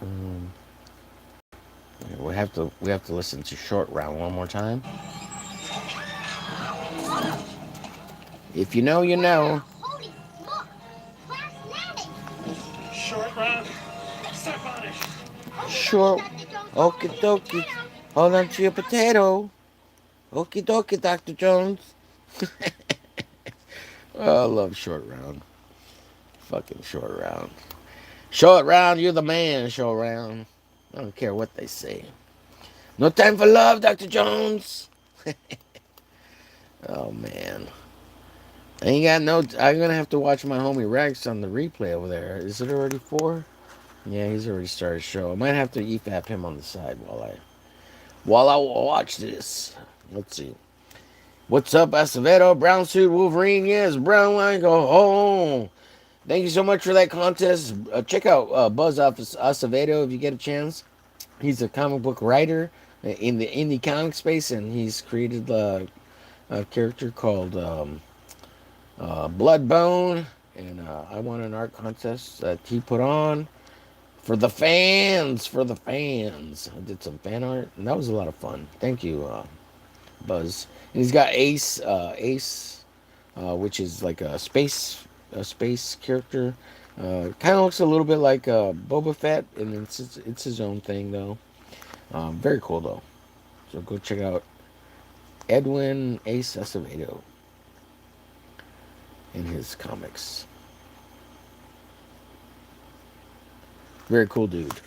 Um, we have to listen to Short Round one more time. If you know, you know. Holy smoke! Class landing! Short round. Step on it. Short. Okie dokie. Hold on to your potato. Okie dokie, Dr. Jones. Oh, I love Short Round. Fucking Short Round. Short Round, you're the man, Short Round. I don't care what they say. No time for love, Dr. Jones. Oh, man. I ain't got no. I'm gonna have to watch my homie Rex on the replay over there. Is it already 4? Yeah, he's already started show. I might have to EFAP him on the side while I watch this. Let's see. What's up, Acevedo? Brown suit Wolverine. Yes, brown line. Go home. Thank you so much for that contest. Check out Buzz Acevedo if you get a chance. He's a comic book writer in the indie comic space, and he's created a character called Bloodbone. And I won an art contest that he put on for the fans. For the fans, I did some fan art, and that was a lot of fun. Thank you, Buzz. And he's got Ace, which is like a space character. Kind of looks a little bit like Boba Fett, and it's his own thing though. Very cool though. So go check out Edwin Ace Acevedo in his comics. Very cool dude.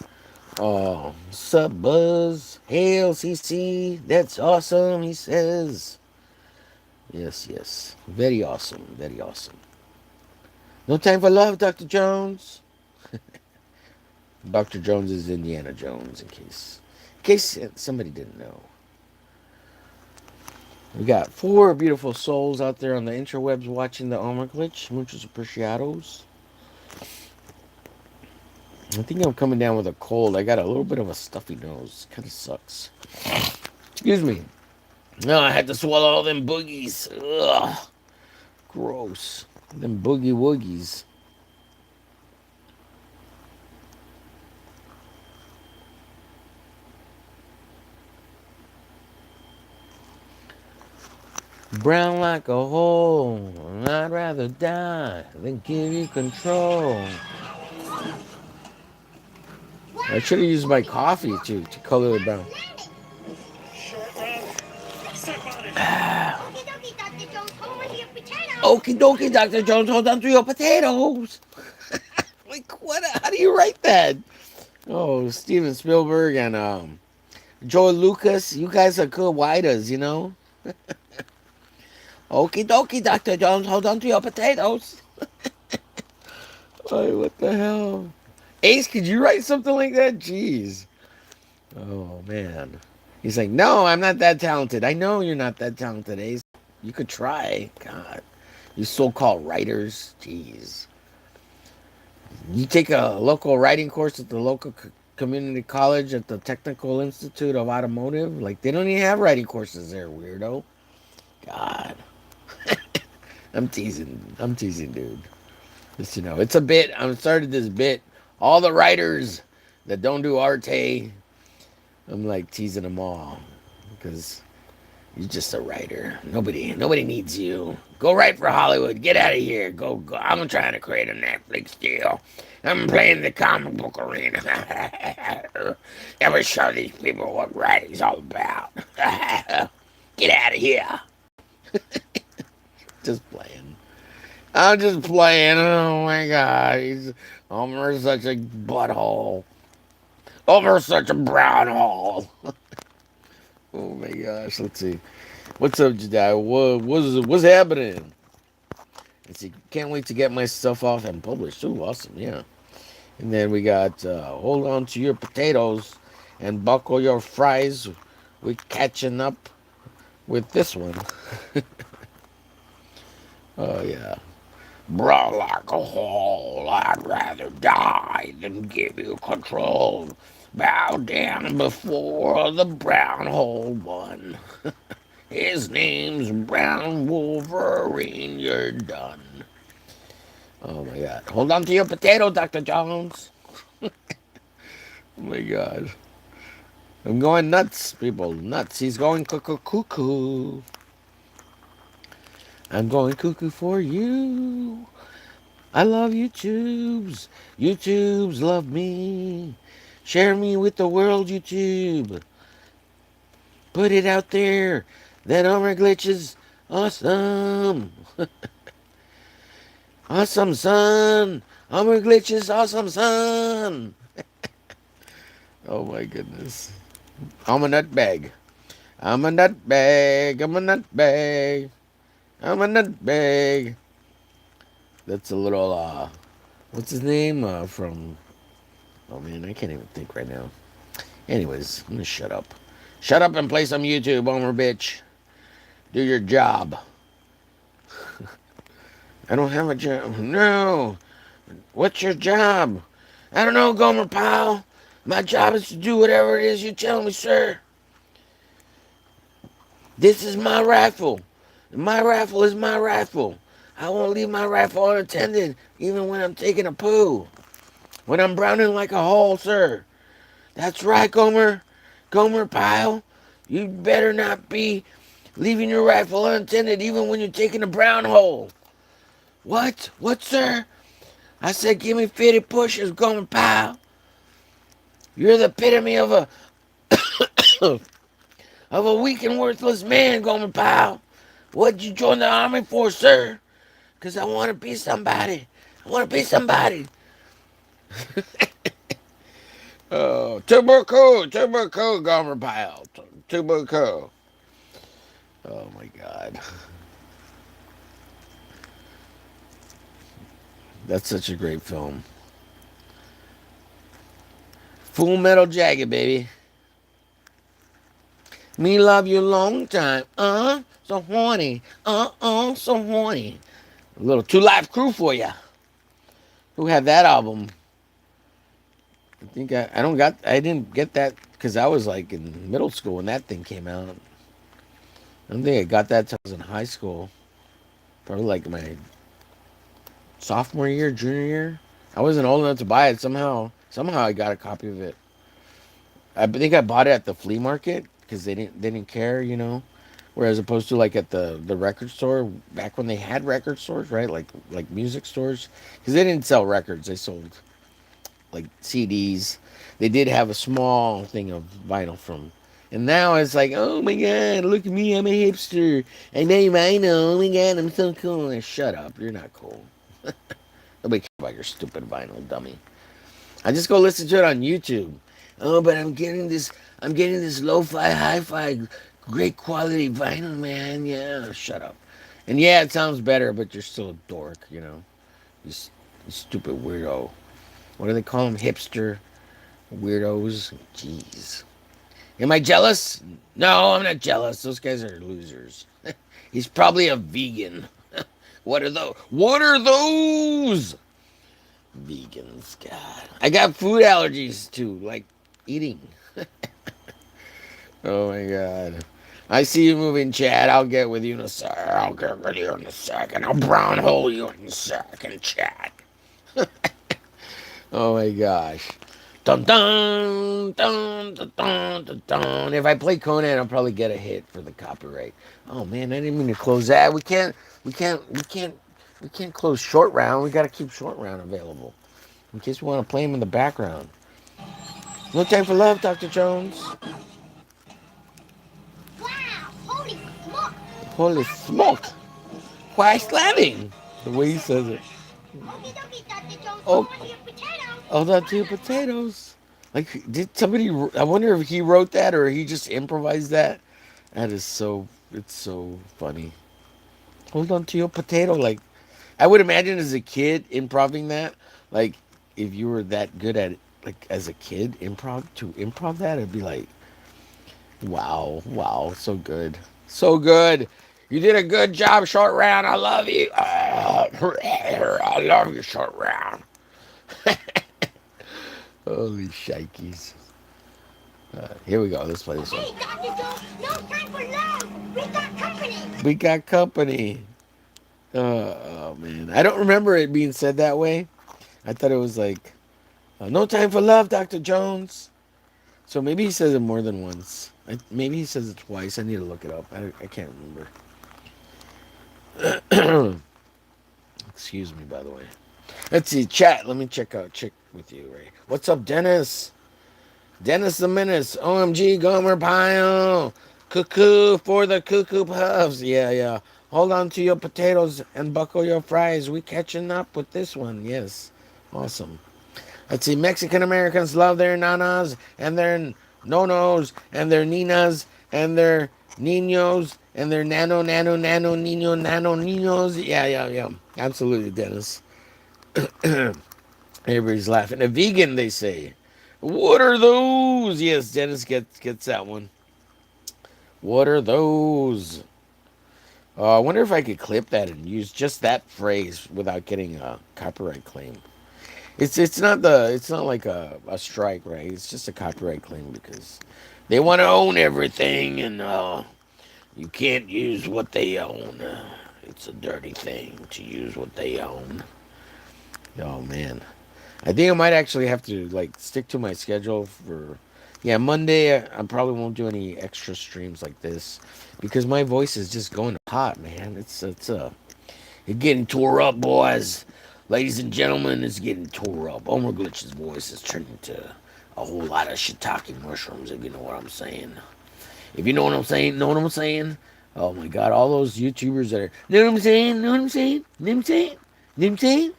Oh, sup, Buzz? Hail, CC. That's awesome, he says. Yes, yes. Very awesome. Very awesome. No time for love, Dr. Jones. Dr. Jones is Indiana Jones, in case somebody didn't know. We got 4 beautiful souls out there on the interwebs watching the omerglitch. Muchos apreciados. I think I'm coming down with a cold. I got a little bit of a stuffy nose. Kind of sucks. Excuse me. No, I had to swallow all them boogies. Ugh, gross. Them boogie woogies. Brown like a hole. I'd rather die than give you control. I should have used my coffee to color the brown. Short round. Step on it. Okie dokie, Dr. Jones, hold on to your potato. Okie dokie, Dr. Jones, hold on to your potatoes. Like, what? How do you write that? Oh, Steven Spielberg and Joe Lucas, you guys are good writers, you know? Okie dokie, Dr. Jones, hold on to your potatoes. Oh, what the hell? Ace, could you write something like that? Jeez. Oh, man. He's like, no, I'm not that talented. I know you're not that talented, Ace. You could try. God. You so called writers. Jeez. You take a local writing course at the local community college at the Technical Institute of Automotive. Like, they don't even have writing courses there, weirdo. God. I'm teasing. I'm teasing, dude. Just, it's a bit. I'm started this bit. All the writers that don't do arte, I'm like teasing them all because you're just a writer. Nobody needs you. Go write for Hollywood. Get out of here. Go. I'm trying to create a Netflix deal. I'm playing the comic book arena. Never show these people what writing's all about. Get out of here. Just playing. I'm just playing. Oh my god. Homer's such a butthole. Homer's such a brown hole. Oh my gosh. Let's see. What's up, Jedi? What's happening? Let's see. Can't wait to get my stuff off and published. Ooh, awesome. Yeah. And then we got hold on to your potatoes and buckle your fries. We're catching up with this one. Oh yeah. Brawl like a hole, I'd rather die than give you control. Bow down before the brown hole one. His name's Brown Wolverine, you're done. Oh my god. Hold on to your potato, Dr. Jones. Oh my god. I'm going nuts, people. Nuts. He's going cuckoo. I'm going cuckoo for you. I love YouTubes. YouTubes love me. Share me with the world, YouTube. Put it out there. That omerglitch is awesome. Awesome, son. Omerglitch is awesome, son. Oh my goodness. I'm a nutbag. I'm a nutbag. I'm a nutbag. I'm a nutbag. That's a little, what's his name? From, oh man, I can't even think right now. Anyways, I'm gonna shut up. Shut up and play some YouTube, Homer bitch. Do your job. I don't have a job. No. What's your job? I don't know, Gomer pal. My job is to do whatever it is you tell me, sir. This is my rifle. My rifle is my rifle. I won't leave my rifle unattended, even when I'm taking a poo. When I'm browning like a hole, sir. That's right, Gomer. Gomer pile. You better not be leaving your rifle unattended, even when you're taking a brown hole. What? What, sir? I said, give me 50 pushes, Gomer pile. You're the epitome of a of a weak and worthless man, Gomer pile. What'd you join the army for, sir? 'Cause I want to be somebody. I want to be somebody. Oh, Tuberco, Gomer pile. Tuberco. Oh my God. That's such a great film. Full Metal Jacket, baby. Me love you long time. So horny. So horny. A little Two Live Crew for ya. Who had that album? I didn't get that because I was like in middle school when that thing came out. I don't think I got that till I was in high school. Probably like my sophomore year, junior year. I wasn't old enough to buy it. Somehow I got a copy of it. I think I bought it at the flea market because they didn't care, you know. Whereas opposed to like at the record store back when they had record stores, right? Like music stores, because they didn't sell records. They sold like CDs. They did have a small thing of vinyl from. And now it's like, oh my god, look at me, I'm a hipster. I buy vinyl. Oh my god, I'm so cool. Shut up, you're not cool. Nobody cares about your stupid vinyl, dummy. I just go listen to it on YouTube. Oh, but I'm getting this lo-fi, hi-fi, great quality vinyl, man. Yeah, shut up. And yeah, it sounds better, but you're still a dork, you know. You, you stupid weirdo. What do they call them? Hipster weirdos. Jeez. Am I jealous? No, I'm not jealous. Those guys are losers. He's probably a vegan. What are those? What are those? Vegans, God. I got food allergies too, like eating. Oh my God. I see you moving, Chad. I'll get with you in a sec. I'll get with you in a second. I'll brown hole you in a second, Chad. Oh my gosh. Dun dun dun dun dun dun dun. If I play Conan, I'll probably get a hit for the copyright. Oh man, I didn't mean to close that. We can't close short round. We got to keep short round available in case we want to play him in the background. No time for love, Dr. Jones. Wow, holy smoke! Holy smoke! Why slamming? The way he says it. Okie dokie, Dr. Jones, Oh, hold on to your potato. hold on to your potatoes. Like, did somebody? I wonder if he wrote that or he just improvised that. That is so. It's so funny. Hold on to your potato. Like, I would imagine as a kid improving that. Like, if you were that good at it, like as a kid, improv that, it'd be like, wow, wow, so good, so good. You did a good job, short round. I love you. I love you, short round. Holy shikeys. Here we go. Let's play this one. Hey, Dr. Jones, no time for love. We got company. We got company. Oh man, I don't remember it being said that way. I thought it was like, no time for love, Dr. Jones. So maybe he says it more than once. Maybe he says it twice. I need to look it up. I can't remember. Excuse me, by the way. Let's see, chat. Let me check with you, Ray. What's up, Dennis? Dennis the Menace. OMG, Gomer Pyle. Cuckoo for the cuckoo puffs. Yeah, yeah. Hold on to your potatoes and buckle your fries. We catching up with this one. Yes. Awesome. Let's see. Mexican Americans love their nanas and their nonos and their ninas and their ninos and their nano ninos. Yeah, yeah, yeah. Absolutely, Dennis. Everybody's laughing. A vegan, they say. What are those? Yes, Dennis gets that one. What are those? I wonder if I could clip that and use just that phrase without getting a copyright claim. It's not like a strike, right? It's just a copyright claim because they want to own everything and you can't use what they own. It's a dirty thing to use what they own. Oh man. I think I might actually have to like stick to my schedule for yeah, Monday I probably won't do any extra streams like this because my voice is just going hot, man. It's getting tore up, boys. Ladies and gentlemen, it's getting tore up. Omerglitch's voice is turning into a whole lot of shiitake mushrooms, if you know what I'm saying. If you know what I'm saying, know what I'm saying? Oh my god, all those YouTubers that are know what I'm saying, know what I'm saying, know what I'm saying, know what I'm saying?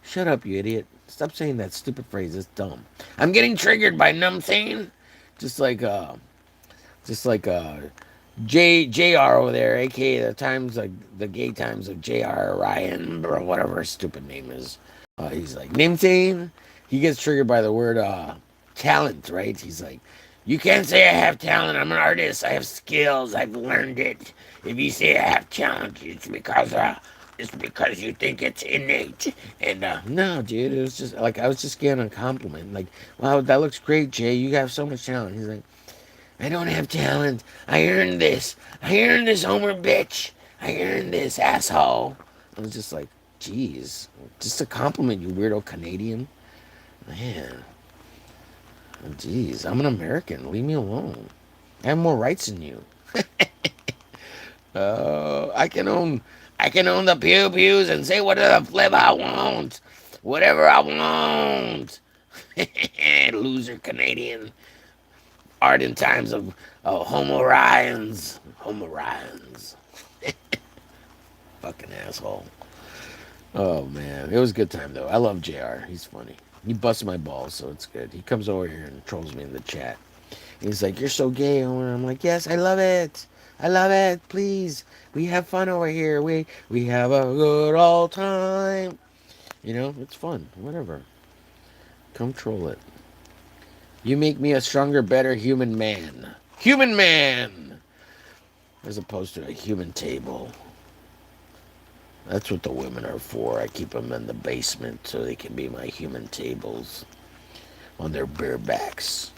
Shut up, you idiot. Stop saying that stupid phrase. It's dumb. I'm getting triggered by numb saying. Just like JR over there, aka the times like the gay times of JR Ryan or whatever his stupid name is. He's like name saying. He gets triggered by the word talent, right? He's like, you can't say I have talent. I'm an artist. I have skills. I've learned it. If you say I have talent, it's because It's because you think it's innate. And no, dude, it was just like I was just getting a compliment. Like, wow, that looks great, Jay. You have so much talent. He's like, I don't have talent. I earned this. I earned this, Homer bitch. I earned this, asshole. I was just like, geez, just a compliment, you weirdo Canadian. Man, geez, I'm an American. Leave me alone. I have more rights than you. I can own, I can own the pew pews and say whatever the flip I want, whatever I want. Loser Canadian. Art in times of Homo Ryans. Homo Ryans. Fucking asshole. Oh man, it was a good time though. I love Jr. He's funny. He busts my balls, so it's good. He comes over here and trolls me in the chat. He's like, "You're so gay, Homer." I'm like, "Yes, I love it. I love it. Please, we have fun over here. We have a good old time. You know, it's fun. Whatever. Come troll it. You make me a stronger, better human man. Human man, as opposed to a human table. That's what the women are for. I keep them in the basement so they can be my human tables on their bare backs.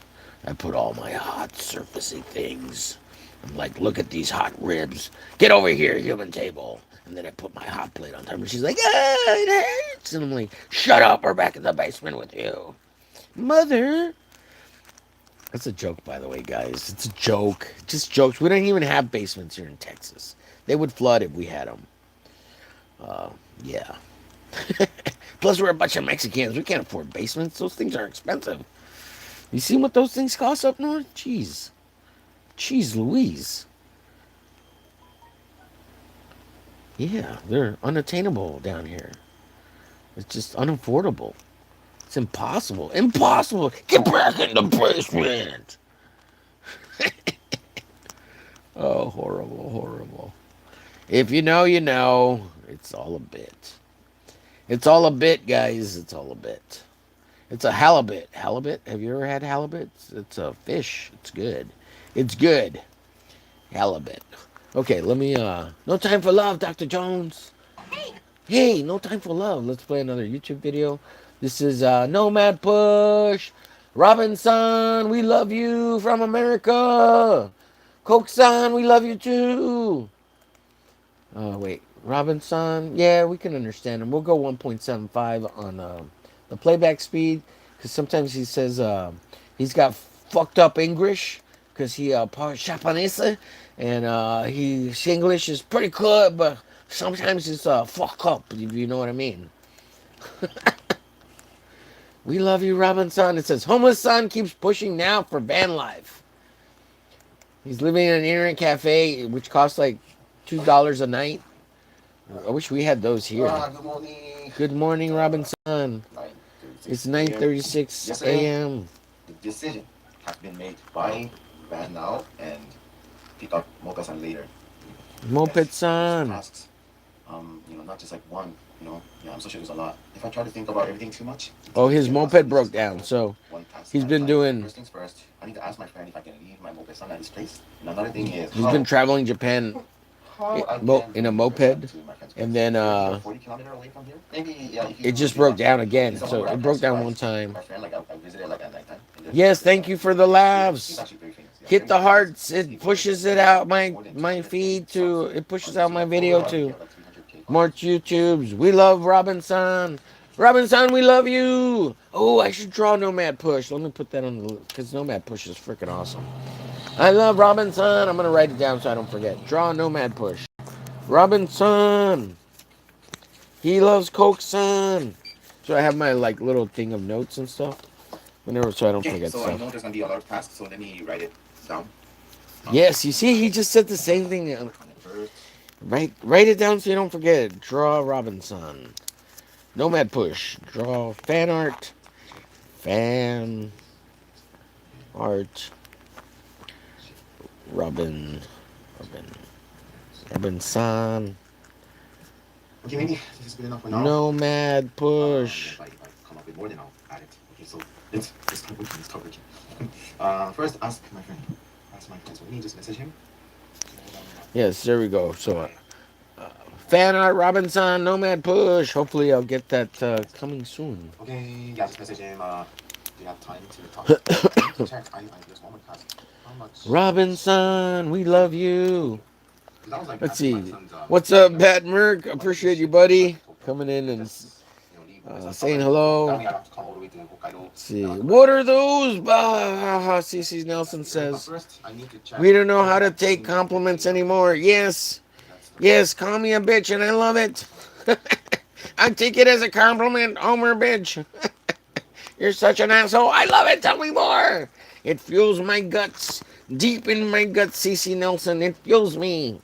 I put all my hot, surfacey things. I'm like, look at these hot ribs. Get over here, human table. And then I put my hot plate on top, and she's like, ah, it hurts. And I'm like, shut up, we're back in the basement with you. Mother. That's a joke, by the way, guys. It's a joke. Just jokes. We don't even have basements here in Texas. They would flood if we had them. Yeah. Plus, we're a bunch of Mexicans. We can't afford basements. Those things are expensive. You see what those things cost up north? Jeez. Jeez Louise. Yeah, they're unattainable down here. It's just unaffordable. It's impossible. Impossible. Get back in the basement. Oh, horrible, horrible. If you know, you know. It's all a bit. It's all a bit, guys. It's all a bit. It's a halibut. Halibut? Have you ever had halibut? It's a fish. It's good. It's good. Halibut. Okay, let me no time for love, Dr. Jones. Hey, no time for love. Let's play another YouTube video. This is Nomad Push. Robinson, we love you from America. Coke-san, we love you too. Wait, Robinson. Yeah, we can understand him. We'll go 1.75 on the playback speed because sometimes he says he's got fucked up English because he part Japanese and his English is pretty good, but sometimes it's fuck up if you know what I mean. We love you, Robinson. It says homeless son keeps pushing now for van life. He's living in an internet cafe which costs like $2 a night. I wish we had those here. Good morning. Good morning, Robinson. 9:36 It's 9:36 Yesterday, a.m. the decision has been made by van now and pick up Mocha-san later. Moped son. Tasks, not just like one. I'm so sure there's a lot. If I try to think about everything too much. Oh, his moped broke down, so one task he's at a been time. doing. First things first, I need to ask my friend if I can leave my Mocha-san at his place. And another thing is, He's been traveling Japan in a moped, and then 40 kilometers away from here. Maybe, yeah, it just broke down again. So it broke down one time. My friend, I visited at nighttime. Yes, thank you for the He's laughs. actually very famous. Yeah. Hit the hearts. It pushes it out my feed to. It pushes out my video to more YouTubes. We love Robinson. Robinson, we love you. Oh, I should draw Nomad Push. Let me put that on the because Nomad Push is freaking awesome. I love Robinson. I'm gonna write it down so I don't forget. Draw Nomad Push. Robinson. He loves Coke Son. So I have my like little thing of notes and stuff. Whenever so I don't Okay, forget so I stuff. know there's gonna be a lot of tasks, so let me write it down. Yes, you see, he just said the same thing. First, Write it down so you don't forget it. Draw Robinson. Nomad Push. Draw fan art. Fan art. Robinson. okay, maybe this is good enough for now. Nomad Push. If I come up with more, then I'll add it. Okay, so let's start working. Let's start working. First, ask my friend. Ask my friend. So let me just message him. Yes, there we go. So, Fan art Robinson, Nomad Push. Hopefully, I'll get that coming soon. Okay, yeah, just message him. Do you have time to talk? I need to check. I just want to ask how much. Robinson, we love you. Because I was like Let's asking my see. sons, What's hey, up, Pat Merck? when did this Appreciate you, ship go to buddy, Tokyo? coming in Can we and just, leave saying some summer? That hello. way I don't have to come all the way to Hokkaido. Let's And see. have to What rent are a ship. those? Bah, CC Nelson But says. first, I need to check. We don't know how Okay, to I take think that's the compliments date of it. anymore. Yes. That's the Yes, call me a bitch and I love it. I take it as a compliment, Homer bitch. You're such an asshole. I love it. Tell me more. It fuels my guts. Deep in my guts, CC Nelson. It fuels me.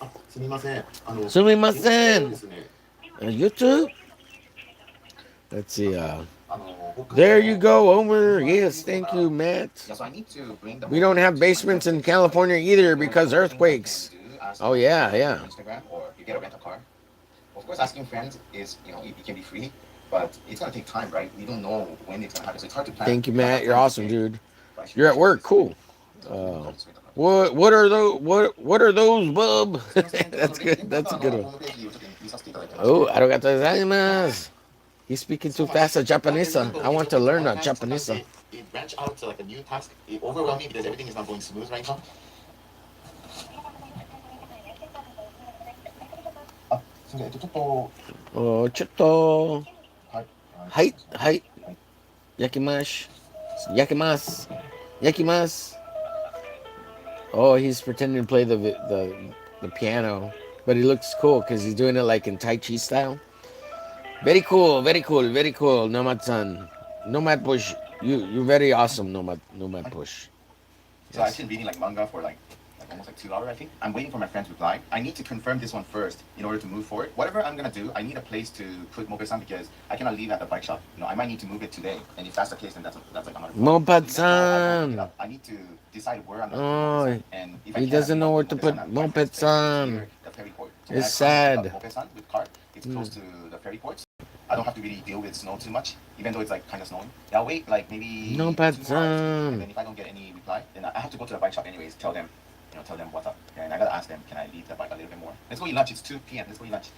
あ、すみません。YouTube で Sumimasen. すね。YouTube? Let's あ see. の、北海道 There you の go, 水 Homer. 回りってい Yes, うこと thank が、you, Matt. Yeah, so I need to bring the We don't movie have to my basements friend's in place. But California either there are a because couple things I can earthquakes. do. Ask Oh, my yeah, friends yeah. on Instagram, or you get a rental car. Of course, asking friends is, it can be free, but it's gonna take time, right? We don't know when it's gonna happen, so it's hard to plan. Thank you, If I have Matt. You're time awesome, today, dude. but I should You're at actually do work. this today. Cool. So maybe I'll just wait a couple. What are those? What are those, bub? すみません。ちょっと That's リン good. クと That's a ホ good ー one. ムページをちょっと見させていただきまして。Oh, arigatou gozaimasu. He's speaking too So fast much. at But Japanese. then, I want to it's learn one time, Japanese. sometimes it branch out to like a new task. It overwhelms me because everything is not going smooth right now. あ、すみません。ちょっと、Oh, chutto. はい。Hi, hi. Yakimash. Yakimas. Yakimas. Oh, he's pretending to play the piano, but he looks cool because he's doing it like in Tai Chi style. Very cool, very cool, very cool, Nomad-san. Nomad Push. You're very awesome, Nomad Push. So I've Yes. been reading like manga for like almost like 2 hours, I think. I'm waiting for my friend's reply. I need to confirm this one first in order to move forward. Whatever I'm gonna do, I need a place to put Mope-san because I cannot leave at the bike shop. I might need to move it today. And if that's the case, then that's like another problem. Moped-san. I need to decide where I'm gonna Oh, put Mope-san. And if I he can't doesn't know where move to Mope-san put at my friend's place, Moped-san. near the ferry port. So It's when I come to sad. pick up Mope-san with cart, it's close to the ferry port. I don't have to really deal with snow too much, even though it's like kind of snowing. I'll wait like maybe No 2 more hours, Moped-san. and then if I don't get any reply, then I have to go to the bike shop anyways. Tell them what's up, and I gotta ask them, can I leave the bike a little bit more? Let's go eat lunch. It's 2 p.m. Let's go eat lunch.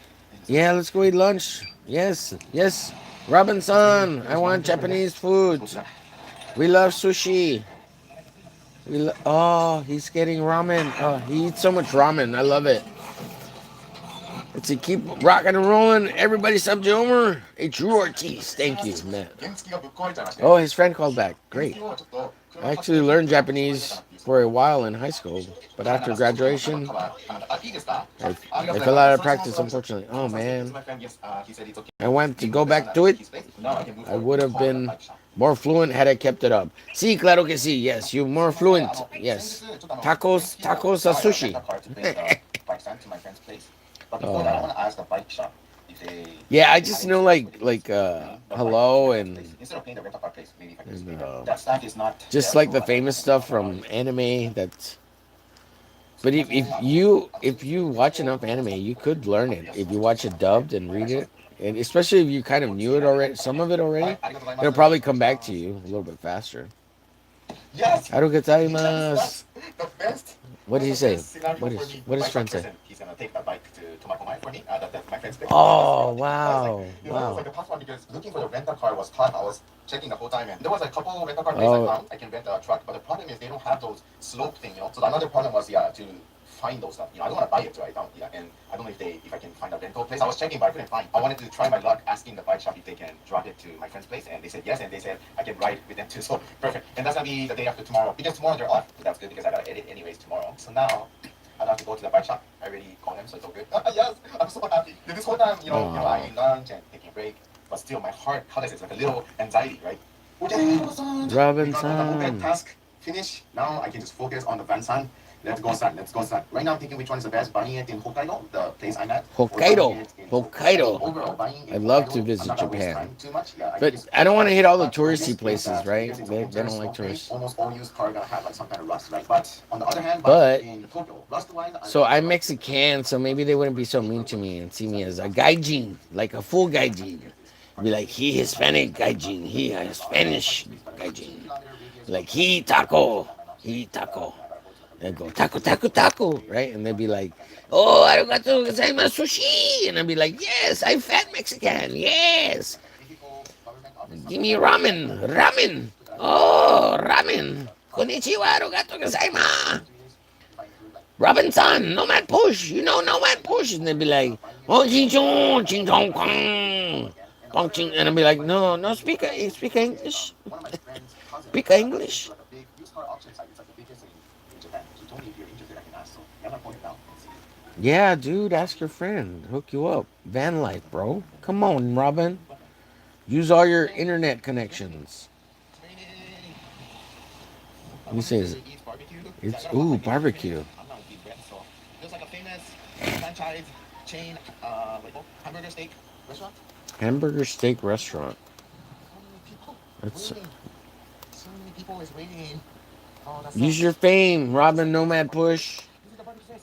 Yeah, let's go eat lunch. Yes, yes. Robinson, I want Japanese food. We love sushi. Oh, he's getting ramen. Oh, he eats so much ramen. I love it. Let's see, keep rocking and rolling. Everybody sub to Homer. Hey, Drew Ortiz. Thank you, man. Oh, his friend called back. Great. I actually learned Japanese for a while in high school, but after graduation, I fell out of practice, unfortunately. Oh, man. I went to go back to it. I would have been more fluent had I kept it up. Sí, claro que sí. Yes, you're more fluent. Yes. Tacos a sushi. Yeah, I just know like hello and just like the famous stuff from anime. That's but if you watch enough anime, you could learn it if you watch it dubbed and read it, and especially if you kind of knew it already, some of it already, it'll probably come back to you a little bit faster. Yes. Arugozaimasu. The best. What did he say? Scenario What for is me, what my his friend friend say? said he's gonna take that bike to Makomai for me. That's my friend's place. Oh I was wow, like, it was wow. like a tough one because looking for the rental car was tough. I was checking the whole time, and there was a couple rental car places I found. I can rent a truck, but the problem is they don't have those slope thing. So another problem was to find those stuff. I don't want to buy it right now. And I don't know if I can find a rental place. I was checking, but I couldn't find. I wanted to try my luck asking the bike shop if they can drop it to my friend's place, and they said yes, and they said I can ride with them too. So perfect. And that's gonna be the day after tomorrow because tomorrow they're off. So that's good because I gotta edit anyways tomorrow. So now I don't have to go to the bike shop. I already called them, so it's all good. Yes, I'm so happy. This whole time, I ate lunch and taking a break, but still my heart, how does it? It's like a little anxiety, right? Okay, Robinson. task finish. Now I can just focus on the van san. Let's go, son. Let's go, son. Right now, I'm thinking which one is the best. Buying it in Hokkaido, the place I'm at. Hokkaido. I'd love to visit Japan, but I don't want to hit all the touristy places, right? They don't like tourists. Almost all used car gonna have like some kind of rust, right? But on the other hand, But in Tokyo, rust-wise, so I'm Mexican, so maybe they wouldn't be so mean to me and see me as a gaijin, like a full gaijin. Be like, he Hispanic gaijin, he a Spanish gaijin. Like, he taco. and go taco, taco, taco, right? And they'd be like, "Oh, arigato gozaimasu sushi," and I'd be like, "Yes, I'm fat Mexican. Yes, give me ramen, ramen. Oh, ramen. Konnichiwa, arigato gozaimasu. Robinson, Nomad Push. You know Nomad Push," and they'd be like, "Oh, ching chong, ching chong kwang." And I'd be like, "No, no, speak English. One of my friend's cousins Speak English." like a big used car auction site. It's like the biggest in Japan. He told me if you're interested, I can ask. So I'm gonna point it out and see. Yeah, dude, ask your friend. Hook you up. Van life, bro. Come on, Robin. Use all your internet connections. It's raining. Let me say, It eats barbecue. So I it's gotta wash ooh my hands every day. barbecue. I'm not with wet, so there's like a famous franchise chain, like hamburger steak restaurant. Hamburger steak restaurant. So many people That's waiting. So many people is waiting. Oh, that use sucks. your fame, Robin Nomad Push. This is the barbecue place.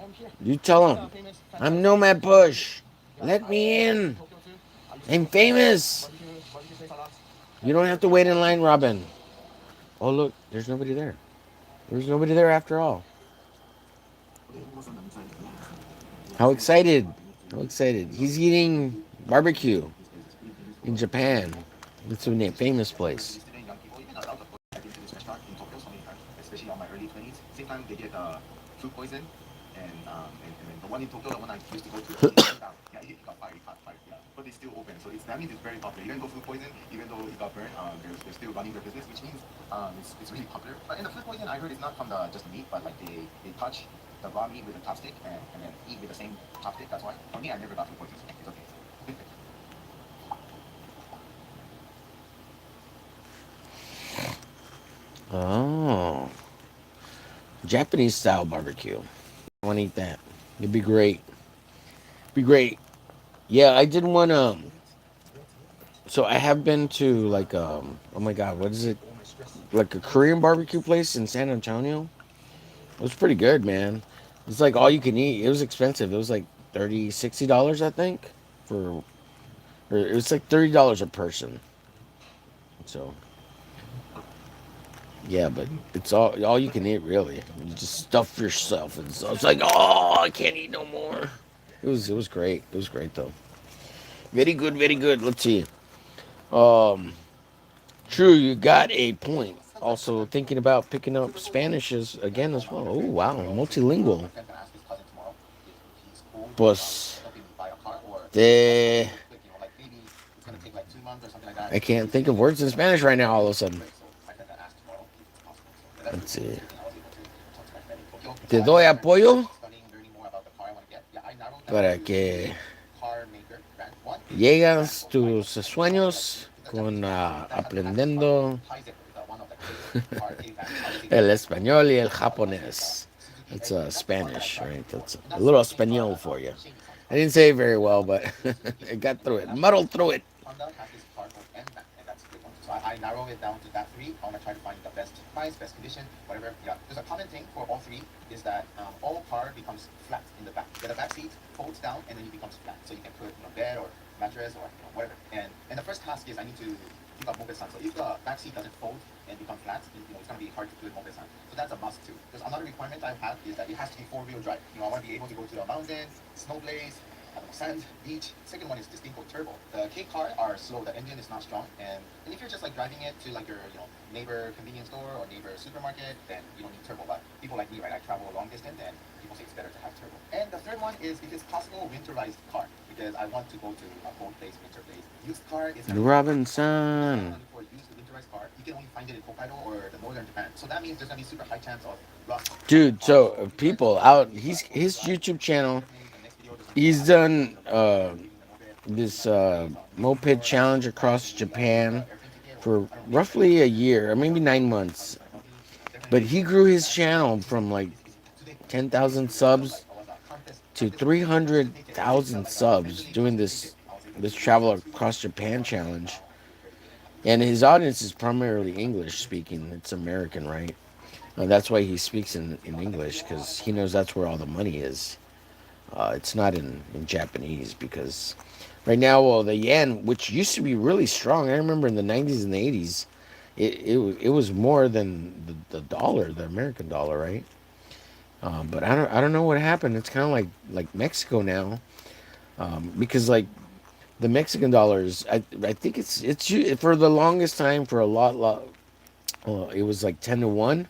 I'm here. You This tell is a him, famous I'm franchise. Nomad Push. Yeah, Let me in. Tokyo too. I used to I'm go to the famous. barbecue place a lot. You don't have to wait in line, Robin. Oh look, there's nobody there. There's nobody there after all. How excited! How excited! He's eating barbecue in Japan. It's a famous place. Yesterday, young people, even adults, of course, I've been to this restaurant in Tokyo so many times, especially on my early 20s. Same time, they get food poison, and then the one in Tokyo, the one I used to go to, it burned down. Yeah, it got fired, hot fire, yeah. But it's still open, so that means it's very popular. Even though food poison, even though it got burned, they're still running their business, which means it's really popular. But in the food poison, I heard it's not from the just the meat, but like they touch the raw meat with a chopstick and then eat with the same chopstick. That's why. For me, I never got food poison. So it's okay. Oh, Japanese style barbecue. I want to eat that. It'd be great. Be great. Yeah, I did want to. So I have been to like oh my god, what is it? Like a Korean barbecue place in San Antonio. It was pretty good, man. It's like all you can eat. It was expensive. It was like 30, $60, I think, for or it was like $30 a person. So yeah, but it's all you can eat really. You just stuff yourself, and so it's like, oh, I can't eat no more. It was great. It was great though. Very good, very good. Let's see. Um, True, you got a point. Also thinking about picking up Spanish again as well. Oh wow, multilingual. My friend's gonna ask his cousin tomorrow if he's cool Pues helping me buy a car or de quick, like maybe it's gonna take like 2 months or something like that. I can't think of words in Spanish right now all of a sudden. So my friend gonna ask tomorrow if it's possible. So that's Let's see. everything I was able to talk to my friend in Tokyo. Te So doy I'm apoyo studying, learning more about the car I want to get. Yeah, I narrowed down para to que car maker brand one. llegas tus sueños con aprendiendo el español y el japonés. That's Spanish, right? That's a little español for you. I didn't say it very well, but I got through it, muddled through it. Honda has this car called N-Max, and that's a good one. So I narrow it down to that three. I want to try to find the best price, best condition, whatever. Yeah, there's a common thing for all three is that all car becomes flat in the back. Yeah, the back seat folds down and then it becomes flat, so you can put bed or mattress or whatever. And the first task is I need to keep up moped stand. So if the back seat doesn't fold and become flat, it's gonna be hard to put moped stand. So that's a must too. There's another requirement I have is that it has to be four-wheel drive. I want to be able to go to a mountain, snow blaze, sand, beach. Second one is this thing called turbo. The K car are slow. The engine is not strong, and if you're just like driving it to like your neighbor convenience store or neighbor supermarket, then you don't need turbo. But people like me, right? I travel a long distance, and people say it's better to have turbo. And the third one is if it's possible, winterized car because I want to go to a cold place, winter place. Used car is Robinson. for used winterized car. You can only find it in Hokkaido or the northern Japan. So that means there's gonna be super high chance of rust. Dude, so people out, his YouTube channel, he's done this moped challenge across Japan for roughly a year, or maybe 9 months. But he grew his channel from like 10,000 subs to 300,000 subs doing this travel across Japan challenge. And his audience is primarily English speaking. It's American, right? That's why he speaks in English, because he knows that's where all the money is. It's not in Japanese, because right now, well, the yen, which used to be really strong, I remember in the 90s and the 80s, it was more than the dollar, the American dollar, right? But I don't know what happened. It's kind of like Mexico now, because like the Mexican dollars, I think for the longest time for a lot it was like 10 to 1.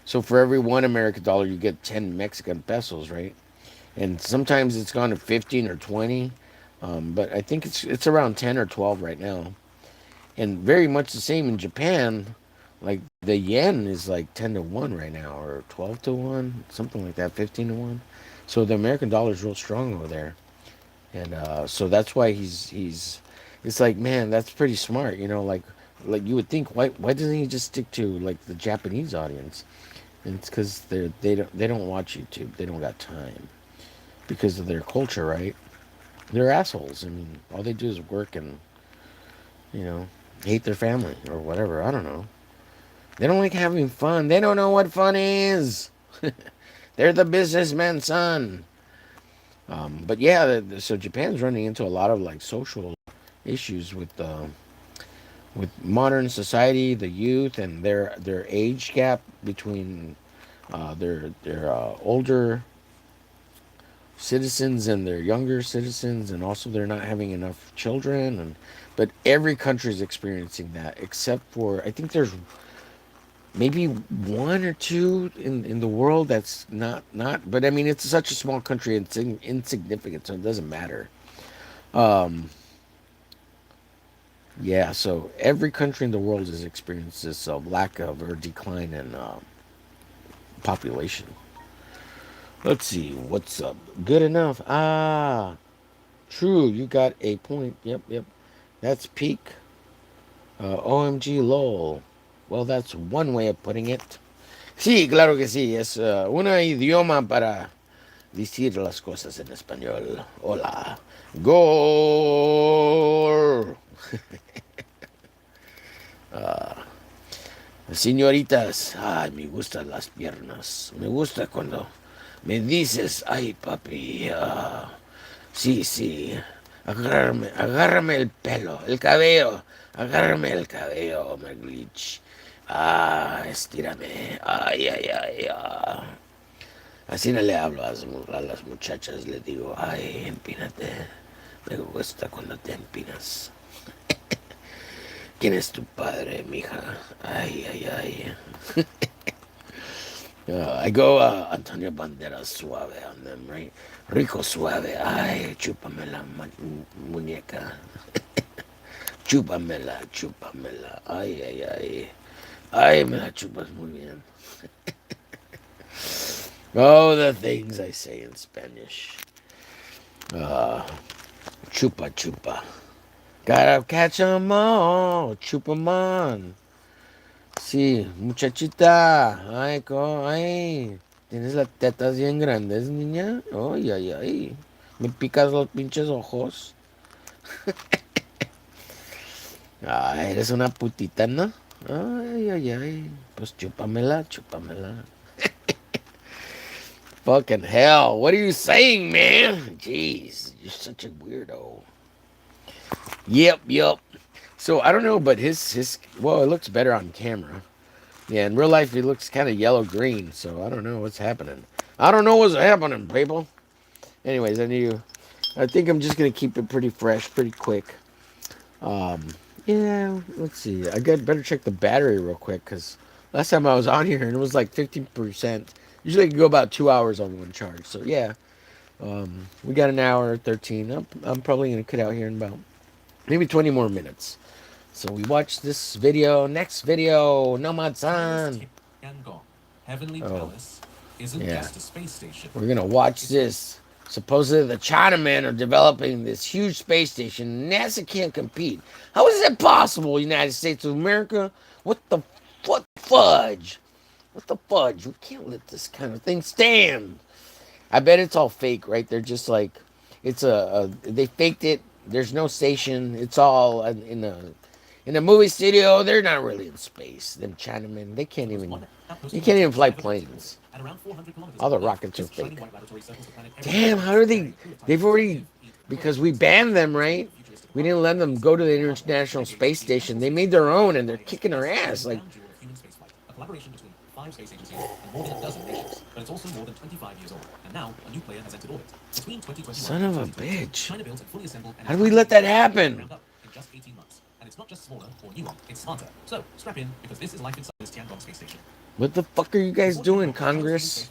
So for every 1 American dollar, you get 10 Mexican pesos, right? And sometimes it's gone to 15 or 20, but I think it's around 10 or 12 right now. And very much the same in Japan. Like the yen is like 10 to 1 right now, or 12 to 1, something like that, 15 to 1. So the American dollar is real strong over there, and so that's why he's. It's like, man, that's pretty smart, like you would think. Why doesn't he just stick to like the Japanese audience? And it's because they don't watch YouTube. They don't got time because of their culture, right? They're assholes. I mean, all they do is work and you know hate their family or whatever. I don't know. They don't like having fun. They don't know what fun is. They're the businessman's son. But yeah, so Japan's running into a lot of like social issues with modern society, the youth, and their age gap between their older citizens and their younger citizens, and also they're not having enough children. And but every country is experiencing that, except for I think there's maybe one or two in the world that's not. But I mean, it's such a small country, it's insignificant, so it doesn't matter. Um, yeah, so every country in the world has experienced this lack of or decline in population. Let's see what's up. Good enough. True. You got a point. Yep, yep. That's peak. OMG lol. Well, that's one way of putting it. Sí, claro que sí. Es un idioma para decir las cosas en español. Hola. Gol. Señoritas, ay, me gustan las piernas. Me gusta cuando me dices, ay, papi. Sí, sí. Agárrame el pelo, el cabello. Agárrame el cabello, omerglitch. Estírame. Ay, ay, ay. Así no le hablo a las muchachas. Le digo, ay, empínate. Me gusta cuando te empinas. ¿Quién es tu padre, mija? Ay, ay, ay. I go Antonio Banderas suave on them, right? Rico suave. Ay, chúpame la muñeca. Chúpamela, chúpamela. Ay, ay, ay. Ay, me la chupas muy bien. Oh, the things I say in Spanish. Chupa, chupa. Gotta catch 'em all. Chupa 'em on. Sí, muchachita. Ay, ay. Tienes las tetas bien grandes, niña. Ay, ay, ay. Me picas los pinches ojos. Ah, eres una putita, ¿no? Ay, ay, ay. Pues chúpamela, chúpamela. Fucking hell. What are you saying, man? Jeez, you're such a weirdo. Yep, yep. So I don't know, but his well, it looks better on camera. Yeah, in real life it looks kind of yellow green. So I don't know what's happening. I don't know what's happening, people. Anyways, I think I'm just gonna keep it pretty fresh, pretty quick. Um, yeah. Let's see. I got better check the battery real quick because last time I was on here and it was like 15%. Usually I can go about 2 hours on one charge. So yeah, we got an hour 13. I'm probably gonna cut out here in about maybe 20 more minutes. So we watch this video. Next video, Nomad-san. Heavenly Oh, Palace isn't yeah. just a space station. We're gonna watch this. Supposedly the Chinamen are developing this huge space station. NASA can't compete. How is that possible, United States of America? What the fudge? What the fudge? We can't let this kind of thing stand. I bet it's all fake, right? They're just like, they faked it. There's no station. It's all in a movie studio. They're not really in space. Them Chinamen, you can't even fly planes. All the rockets are fake. Damn, how are they? They've already, because we banned them, right? We didn't let them go to the International Space Station. They made their own, and they're kicking our ass. Like, 5 space agencies and more than a dozen nations, but it's also more than 25 years old. And now, a new player has entered orbit. Between 2021 Son and of a 2022, bitch. China built and fully assembled an How do we let that entire happen? ground up in just 18 months. And it's not just smaller or newer, it's smarter. So, strap in, because this is life inside this Tiangong space station. What the fuck are you guys doing, Congress?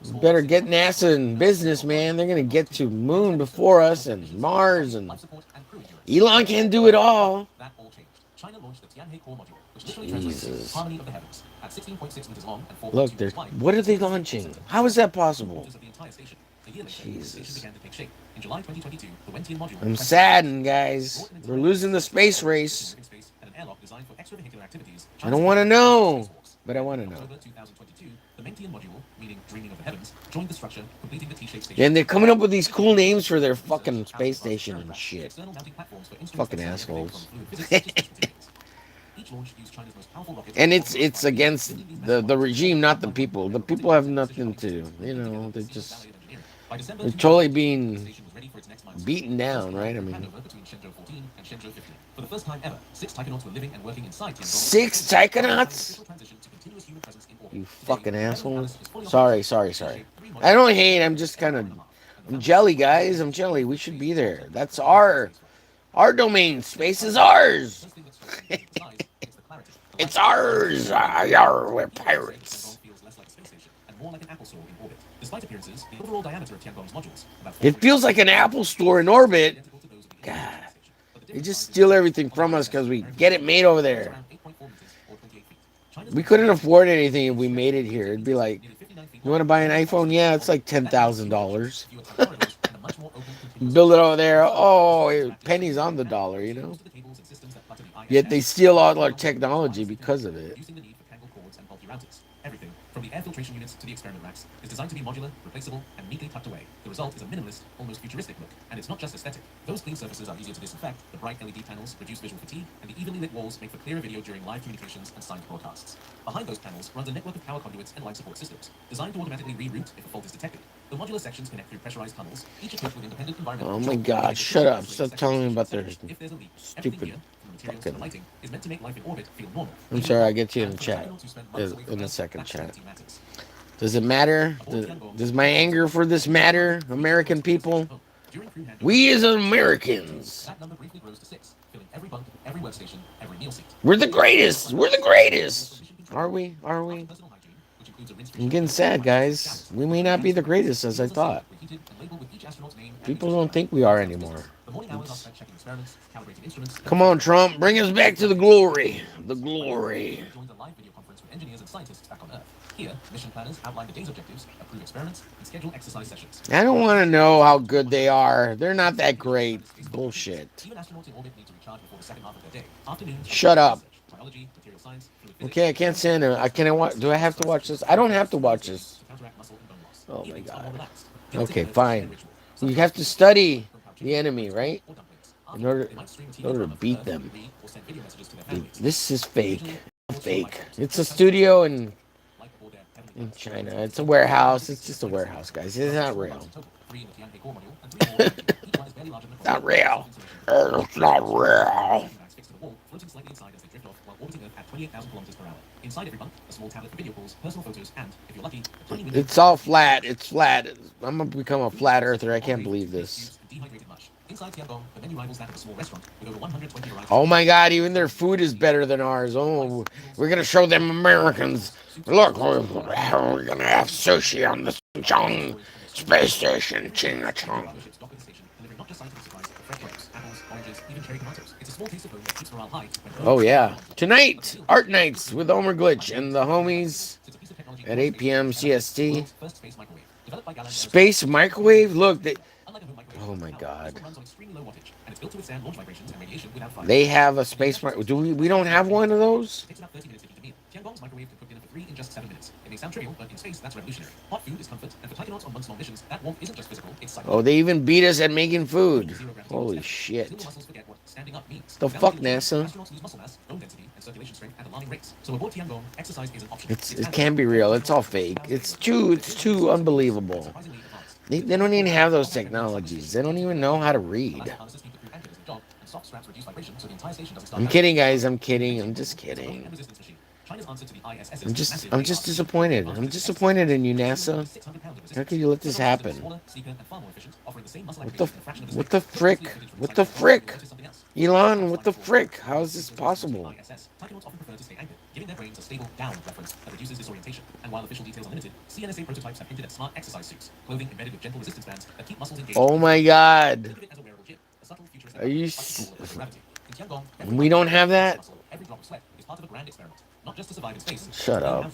You better get NASA in business, man. They're gonna get to moon before us and Mars, and Elon can't do it all. China launched the Tianhe core module, which literally translates to harmony of the heavens, at 16.6 meters long and 4.2 Look, meters wide. what are they launching? How is that possible? Jesus. In July 2022, the Wentian module I'm saddened, guys. We're losing the space race. I don't want to know, but I want to know. October 2022, the Mentian module, meaning dreaming of the heavens, joined the structure, completing the T-shaped station. And they're coming up with these cool names for their fucking space station and shit. Fucking assholes. And it's against the regime, not the people. The people have nothing to, they're totally being beaten down, right? I mean, for the first time ever, 6 taikonauts were living and working inside Tiangong. 6 taikonauts? You fucking assholes. Sorry. I don't hate, I'm jelly, guys. I'm jelly. We should be there. That's our domain. Space is ours. It's ours. Yar, we're pirates. It feels like an Apple store in orbit. God. They just steal everything from us because we get it made over there. We couldn't afford anything if we made it here. It'd be like, you want to buy an iPhone? Yeah, it's like $10,000. Build it over there. Oh, pennies on the dollar, Yet they steal all our technology because of it. Everything, from the air filtration units to the experiment racks, is designed to be modular, replaceable, and neatly tucked away. The result is a minimalist, almost futuristic look, and it's not just aesthetic. Those clean surfaces are easier to disinfect, the bright LED panels reduce visual fatigue, and the evenly lit walls make for clearer video during live communications and signed broadcasts. Behind those panels runs a network of power conduits and life support systems, designed to automatically reroute if a fault is detected. The modular sections connect through pressurized tunnels, each equipped with independent environmental Oh my god, shut up. Stop telling me about their stupid fucking... lighting is meant to make life in orbit feel normal. I'm sorry, I'll get you in the chat. In the second chat. Does it matter? Does my anger for this matter, American people? We as Americans. We're the greatest. We're the greatest. Are we? Are we? I'm getting sad, guys. We may not be the greatest as I thought. People don't think we are anymore. Come on, Trump. Bring us back to the glory. The glory. Here, mission planners outline the day's objectives, approve experiments, and schedule exercise sessions. I don't want to know how good they are. They're not that great. Bullshit. Even astronauts in orbit need to recharge before the second half of their day. Afternoons, shut up. Biology, material science, okay, I can't stand it. Do I have to watch this? I don't have to watch this. Oh my god. Okay, fine. You have to study the enemy, right? In order to beat them. This is fake. Fake. It's a studio in China. It's a warehouse. It's just a warehouse, guys. It's not real. Not real. It's not real. It's all flat. It's flat. I'm gonna become a flat earther. I can't believe this. Oh my god, even their food is better than ours. Oh, we're gonna show them Americans. Look, we're gonna have sushi on the Chong space station. Ching-a-chong. Oh yeah. Tonight, art nights with Omerglitch and the homies at 8 p.m. CST. Space microwave? Look, oh my god. They have a space microwave. We don't have one of those? Tiangong's microwave can cook dinner for 3 in just 7 minutes. It may sound trivial, but in space, that's revolutionary. Hot food is comfort, and for taikonauts on months-long missions, that warmth isn't just physical, it's psychological. Oh, they even beat us at making food. Holy shit. The fuck, NASA? It can't be real. It's all fake. It's too unbelievable. They don't even have those technologies. They don't even know how to read. I'm kidding, guys. I'm kidding. I'm just kidding. China's answer to the ISS's I'm just disappointed. I'm disappointed in you, NASA. How could you let this happen? smaller, sleeker, and far more efficient, offering the same muscle What the aggregation in a fraction of the what space. the frick? What the frick? Elon, what the frick? How is this possible? ISS. Tachyons often prefer to stay anchored, giving their brains a stable down reference that reduces disorientation. And while official details are limited, CNSA prototypes have hinted at smart exercise suits, clothing embedded with gentle resistance bands that keep muscles engaged. Oh my God! Think of it as a wearable gym, a subtle futuristic Are you? gravity. In Tiangong, We don't have that. every drop of sweat is part of a grand experiment, not just to survive in space. Shut up.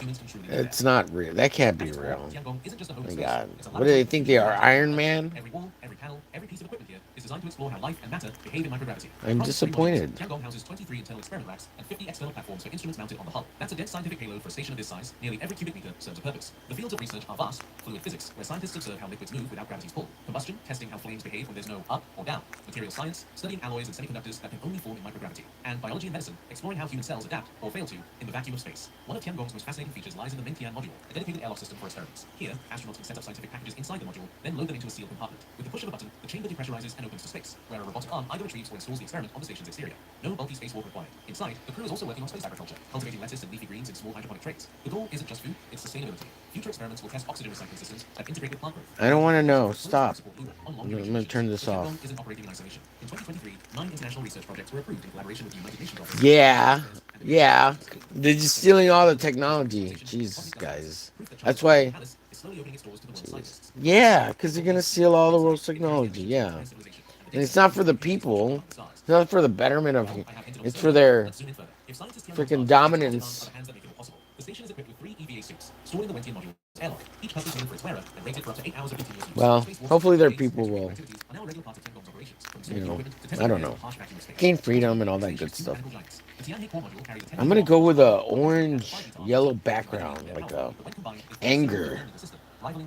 It's not real. That can't be real. Tiangong isn't just a home Oh in my space. God. It's a What do they think they are, Iron Man? Every wall, every panel, every piece of equipment here is designed to explore how life and matter behave in microgravity. I'm disappointed. Tiangong houses 23 internal experiment racks and 50 external platforms for instruments mounted on the hull. That's a dense scientific payload for a station of this size. Nearly every cubic meter serves a purpose. The fields of research are vast. Fluid physics, where scientists observe how liquids move without gravity's pull. Combustion, testing how flames behave when there's no up or down. Material science, studying alloys and semiconductors that can only form in microgravity. And biology and medicine, exploring how human cells adapt or fail to in the vacuum of space. One of Tiangong's most fascinating features lies in the Mengtian module, a dedicated airlock system for experiments. Here, astronauts can set up scientific packages inside the module, then load them into a sealed compartment. With the push of a button, the chamber depressurizes and opens to space, where a robotic arm either retrieves or installs the experiment on the station's exterior. No bulky spacewalk required. Inside, the crew is also working on space agriculture, cultivating lettuce and leafy greens in small hydroponic trays. The goal isn't just food, it's sustainability. Future experiments will test oxygen recycling systems that integrate with plant growth. I don't want to know. Stop. I'm gonna turn this off. Isn't operating in isolation. In 2023, 9 international research projects were approved in collaboration with the United Nations Office. Yeah. Yeah. They're just stealing all the technology. Jesus, guys. That's why. Yeah, because they're gonna steal all the world's technology. Yeah. And it's not for the people. It's not for the betterment of. It's for their freaking dominance. The station is equipped with 3 EVA suits, stored in the Wentian module's airlock, each purpose-made for its wearer and rated for up to 8 hours of continuous use. Well, hopefully their people will, I don't know, gain freedom and all that good stuff. I'm gonna go with a orange, yellow background, like a anger.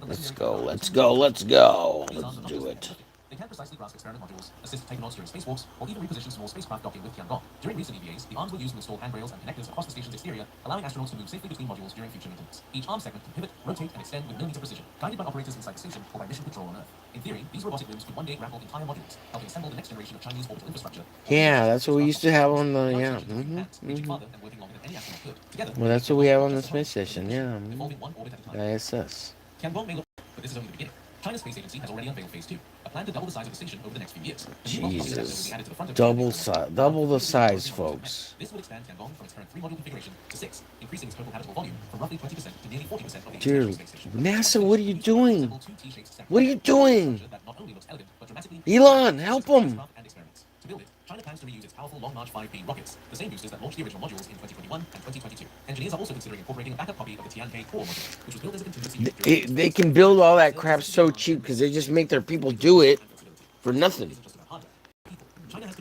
Let's go, let's go, let's go. Let's do it. They can precisely grasp experiment modules, assist technonauts during spacewalks, or even reposition small spacecraft docking with Tiangong. During recent EVAs, the arms were used to install handrails and connectors across the station's exterior, allowing astronauts to move safely between modules during future maintenance. Each arm segment can pivot, rotate, and extend with millimeter precision, guided by operators inside the station or by mission control on Earth. In theory, these robotic limbs could one day grapple entire modules, helping assemble the next generation of Chinese orbital infrastructure. Yeah, that's what we used to have on the, yeah. Well, that's what we have on the space station, yeah. ISS. Tiangong may look, but this is only the beginning. China's space agency has already unveiled phase 2, a plan to double the size of the station over the next few years. Jesus. Double the size, folks. This would expand Tiangong from its current 3-module configuration to 6, increasing its total habitable volume from roughly 20% to nearly 40% of the Dude, space station. NASA, what are you doing? What are you doing? Elon, help him. To build it, China plans to reuse its powerful Long March 5B rockets, the same boosters that launched the original modules in 2021 and 2022. Engineers are also considering incorporating a backup copy of the Tianhe core module, which was built as a contingency. They can build all that crap so cheap because they just make their people do it for nothing.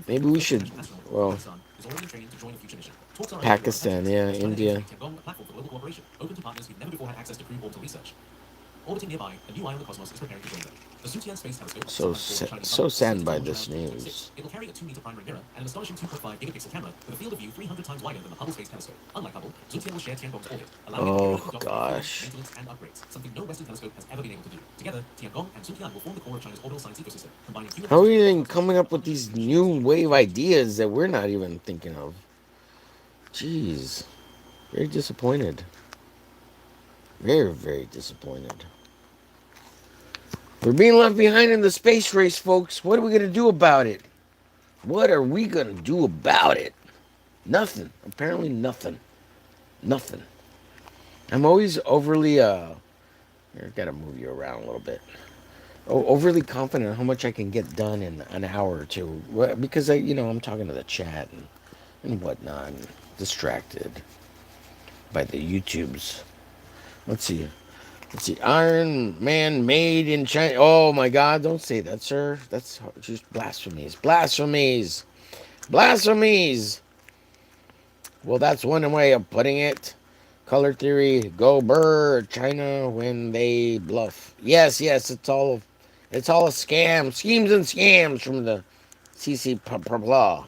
Maybe we should, well, Pakistan, yeah, India. Orbiting nearby, a new eye on the cosmos is preparing to join them. The Sutian Space Telescope. So saddened by this news. It will carry a 2-meter primary mirror and an astonishing 2.5 gigapixel camera with a field of view 300 times wider than the Hubble Space Telescope. Unlike Hubble, Zutian will share Tiangong's orbit, allowing gosh. maintenance and upgrades, something no Western telescope has ever been able to do. Together, Tiangong and Zutian will form the core of China's orbital science ecosystem, combining human. How are you even coming up with these new wave ideas that we're not even thinking of? Jeez, very disappointed. Very, very disappointed. We're being left behind in the space race, folks. What are we going to do about it? What are we going to do about it? Nothing. Apparently nothing. Nothing. I'm always overly, here, I got to move you around a little bit. Overly confident how much I can get done in an hour or two. Because, I'm talking to the chat and whatnot. And distracted by the YouTubes. Let's see. Iron Man made in China. Oh my God! Don't say that, sir. That's just blasphemies. Blasphemies. Blasphemies. Well, that's one way of putting it. Color theory. Go burr. China when they bluff. Yes. It's all a scam. Schemes and scams from the CC blah.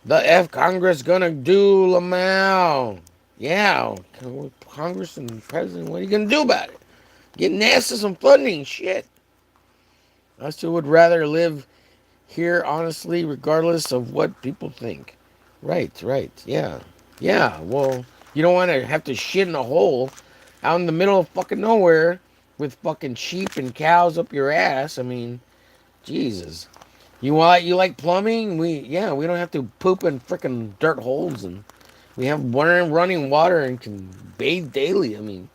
The F Congress gonna do Lamau. Yeah, Congress and President, what are you going to do about it? Get NASA some funding, shit. I still would rather live here, honestly, regardless of what people think. Right, yeah. Yeah, well, You don't want to have to shit in a hole out in the middle of fucking nowhere with fucking sheep and cows up your ass. I mean, Jesus. You like plumbing? We don't have to poop in freaking dirt holes, and we have running water and can bathe daily. I mean,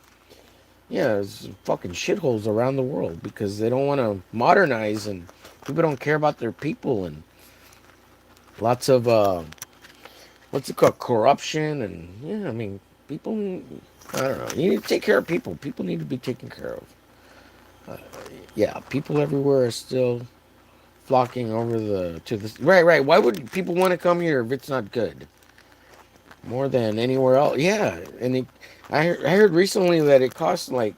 yeah, there's fucking shitholes around the world because they don't want to modernize, and people don't care about their people, and lots of what's it called, corruption, and yeah, I mean, people. I don't know. You need to take care of people. People need to be taken care of. Yeah, people everywhere are still flocking over the to the right. Why would people want to come here if it's not good? More than anywhere else. Yeah, and I heard recently that it costs like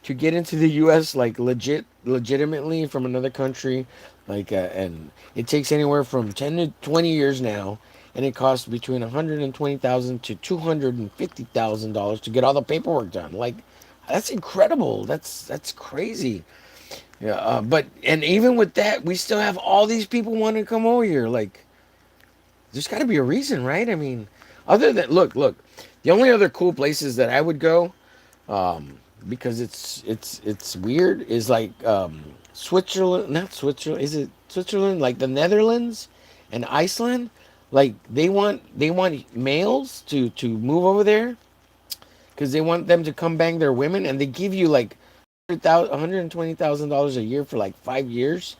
to get into the U.S. like legitimately from another country, like and it takes anywhere from 10 to 20 years now, and it costs between 120,000 to $250,000 to get all the paperwork done. Like that's incredible. That's crazy. Yeah, but and even with that, we still have all these people wanting to come over here. Like there's got to be a reason, right? I mean, other than look, the only other cool places that I would go, because it's weird, is like Switzerland, not Switzerland. Is it Switzerland? Like the Netherlands and Iceland. Like they want males to move over there because they want them to come bang their women, and they give you like $120,000 a year for like 5 years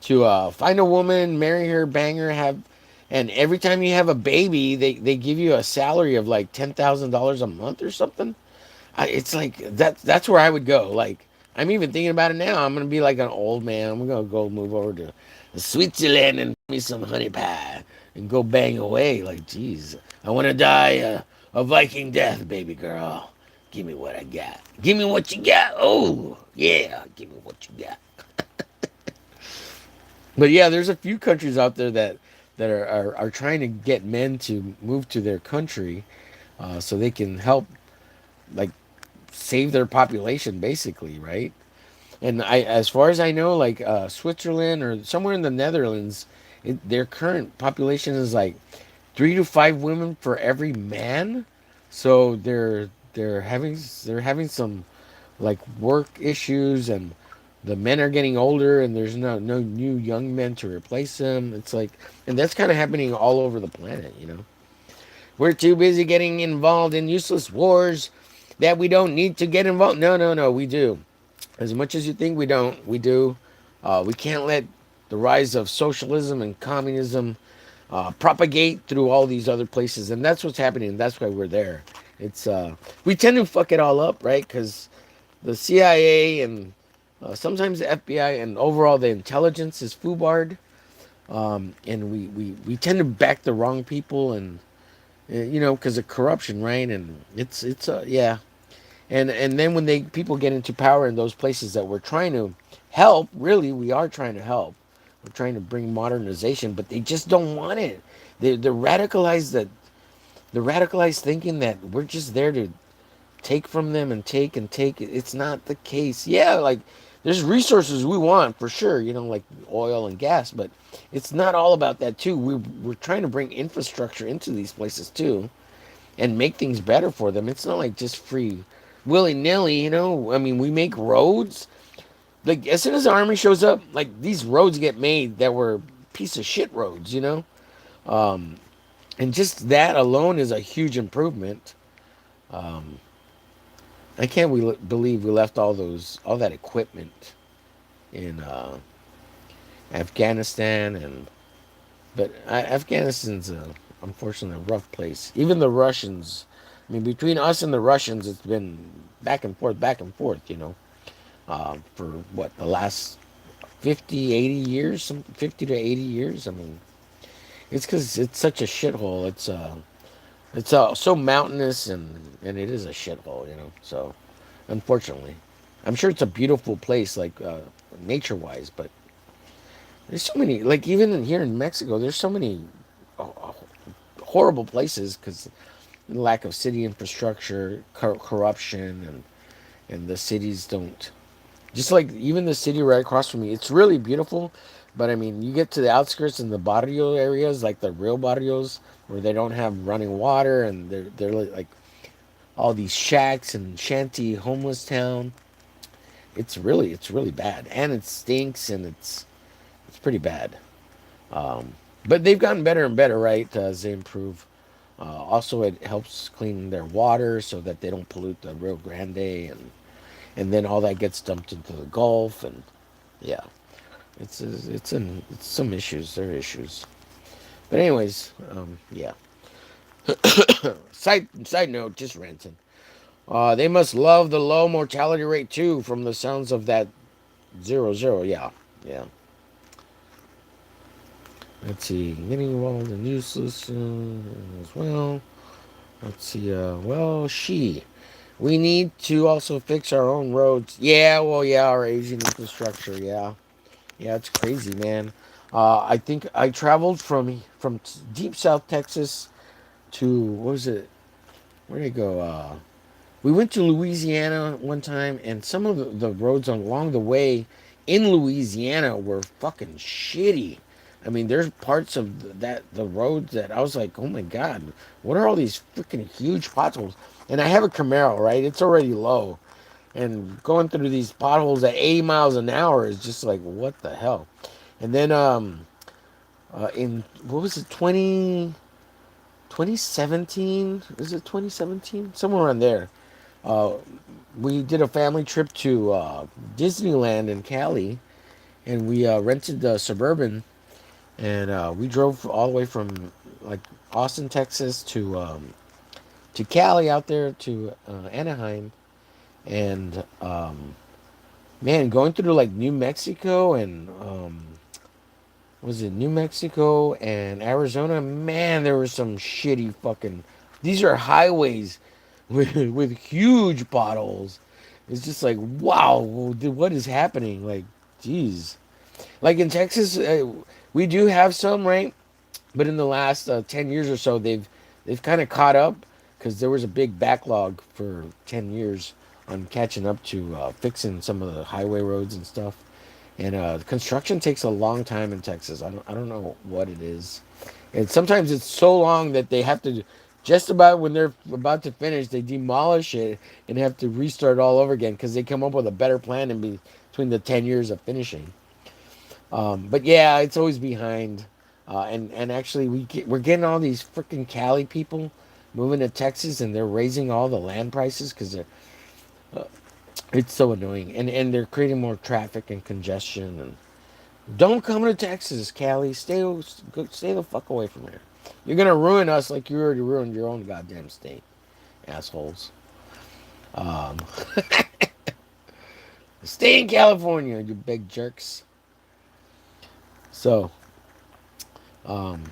to find a woman, marry her, bang her, and every time you have a baby, they give you a salary of like $10,000 a month or something. It's like that's where I would go. Like I'm even thinking about it now. I'm gonna be like an old man. I'm gonna go move over to Switzerland and me some honey pie and go bang away. Like, geez, I want to die a Viking death, baby girl. Give me what I got. Give me what you got. Oh yeah, give me what you got. But yeah, there's a few countries out there that are trying to get men to move to their country, so they can help like save their population, basically, right? And as far as I know, like Switzerland or somewhere in the Netherlands, their current population is like 3 to 5 women for every man. So they're having some like work issues, and the men are getting older, and there's no new young men to replace them. It's like, and that's kind of happening all over the planet, you know. We're too busy getting involved in useless wars that we don't need to get involved. No, we do. As much as you think we don't, we do. We can't let the rise of socialism and communism propagate through all these other places, and that's what's happening. That's why we're there. It's we tend to fuck it all up, right? Because the CIA and sometimes the FBI and overall the intelligence is foobarred, and we tend to back the wrong people, and because of corruption, right? And it's yeah, and then when they people get into power in those places that we're trying to help, really we are trying to help. We're trying to bring modernization, but they just don't want it. They're radicalized, that the radicalized thinking that we're just there to take from them and take and take. It's not the case. Yeah, like there's resources we want for sure, like oil and gas, but it's not all about that too. We're trying to bring infrastructure into these places too and make things better for them. It's not like just free willy nilly, I mean, we make roads. Like as soon as the army shows up, like these roads get made that were piece of shit roads, um, and just that alone is a huge improvement. Um, I can't believe we left all that equipment in Afghanistan, but Afghanistan's unfortunately a rough place. Even the Russians, I mean, between us and the Russians, it's been back and forth, for what, the last 50, 80 years, 50 to 80 years. I mean, it's because it's such a shithole. It's so mountainous, and it is a shithole, So, unfortunately, I'm sure it's a beautiful place, like nature-wise, but there's so many, like even here in Mexico, there's so many uh, horrible places because lack of city infrastructure, corruption, and the cities don't. Just like even the city right across from me, it's really beautiful. But I mean, you get to the outskirts and the barrio areas, like the real barrios, where they don't have running water, and they're like all these shacks and shanty homeless town. It's really bad, and it stinks, and it's pretty bad. Um, but they've gotten better and better, right, as they improve. Also, it helps clean their water so that they don't pollute the Rio Grande, and then all that gets dumped into the Gulf, and yeah, it's some issues. There are issues, but anyways, yeah. Side note, just ranting. They must love the low mortality rate too, from the sounds of that 0 0. Yeah, yeah. Let's see, getting involved in useless as well. Let's see. We need to also fix our own roads. Yeah, well, yeah, our aging infrastructure. Yeah, yeah, it's crazy, man. I think I traveled from deep South Texas to what was it? Where did I go? We went to Louisiana one time, and some of the roads along the way in Louisiana were fucking shitty. I mean, there's parts of the roads that I was like, oh my god, what are all these freaking huge potholes? And I have a Camaro, right? It's already low, and going through these potholes at 80 miles an hour is just like, what the hell? And then in what was it, 2017? Is it 2017? Somewhere around there. Uh, we did a family trip to Disneyland in Cali, and we rented the Suburban, and we drove all the way from like Austin, Texas to Cali out there to Anaheim, and man, going through like New Mexico and was it New Mexico and Arizona? Man, there was some shitty fucking. These are highways with huge potholes. It's just like, wow, what is happening? Like, geez. Like in Texas, we do have some, right? But in the last 10 years or so, they've kind of caught up because there was a big backlog for 10 years on catching up to fixing some of the highway roads and stuff. And construction takes a long time in Texas. I don't know what it is. And sometimes it's so long that they have to, just about when they're about to finish, they demolish it and have to restart all over again because they come up with a better plan between the 10 years of finishing. But yeah, it's always behind. And actually, we're getting all these freaking Cali people moving to Texas, and they're raising all the land prices because uh, it's so annoying. And they're creating more traffic and congestion. And don't come to Texas, Cali. Stay the fuck away from here. You're gonna ruin us like you already ruined your own goddamn state, assholes. Um, Stay in California, you big jerks. So, um,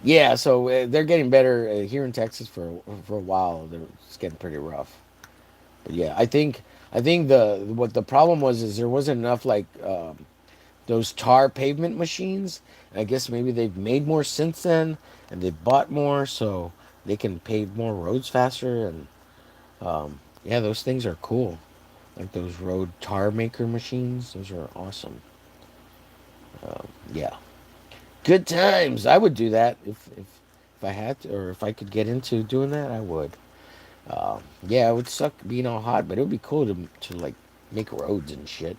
yeah, so they're getting better here in Texas for a while. It's getting pretty rough. But yeah, I think the what the problem was is there wasn't enough like those tar pavement machines. I guess maybe they've made more since then, and they've bought more, so they can pave more roads faster. And yeah, those things are cool. Like those road tar maker machines, those are awesome. Yeah, good times. I would do that if I had to, or if I could get into doing that, I would. Yeah, it would suck being all hot, but it would be cool to like make roads and shit.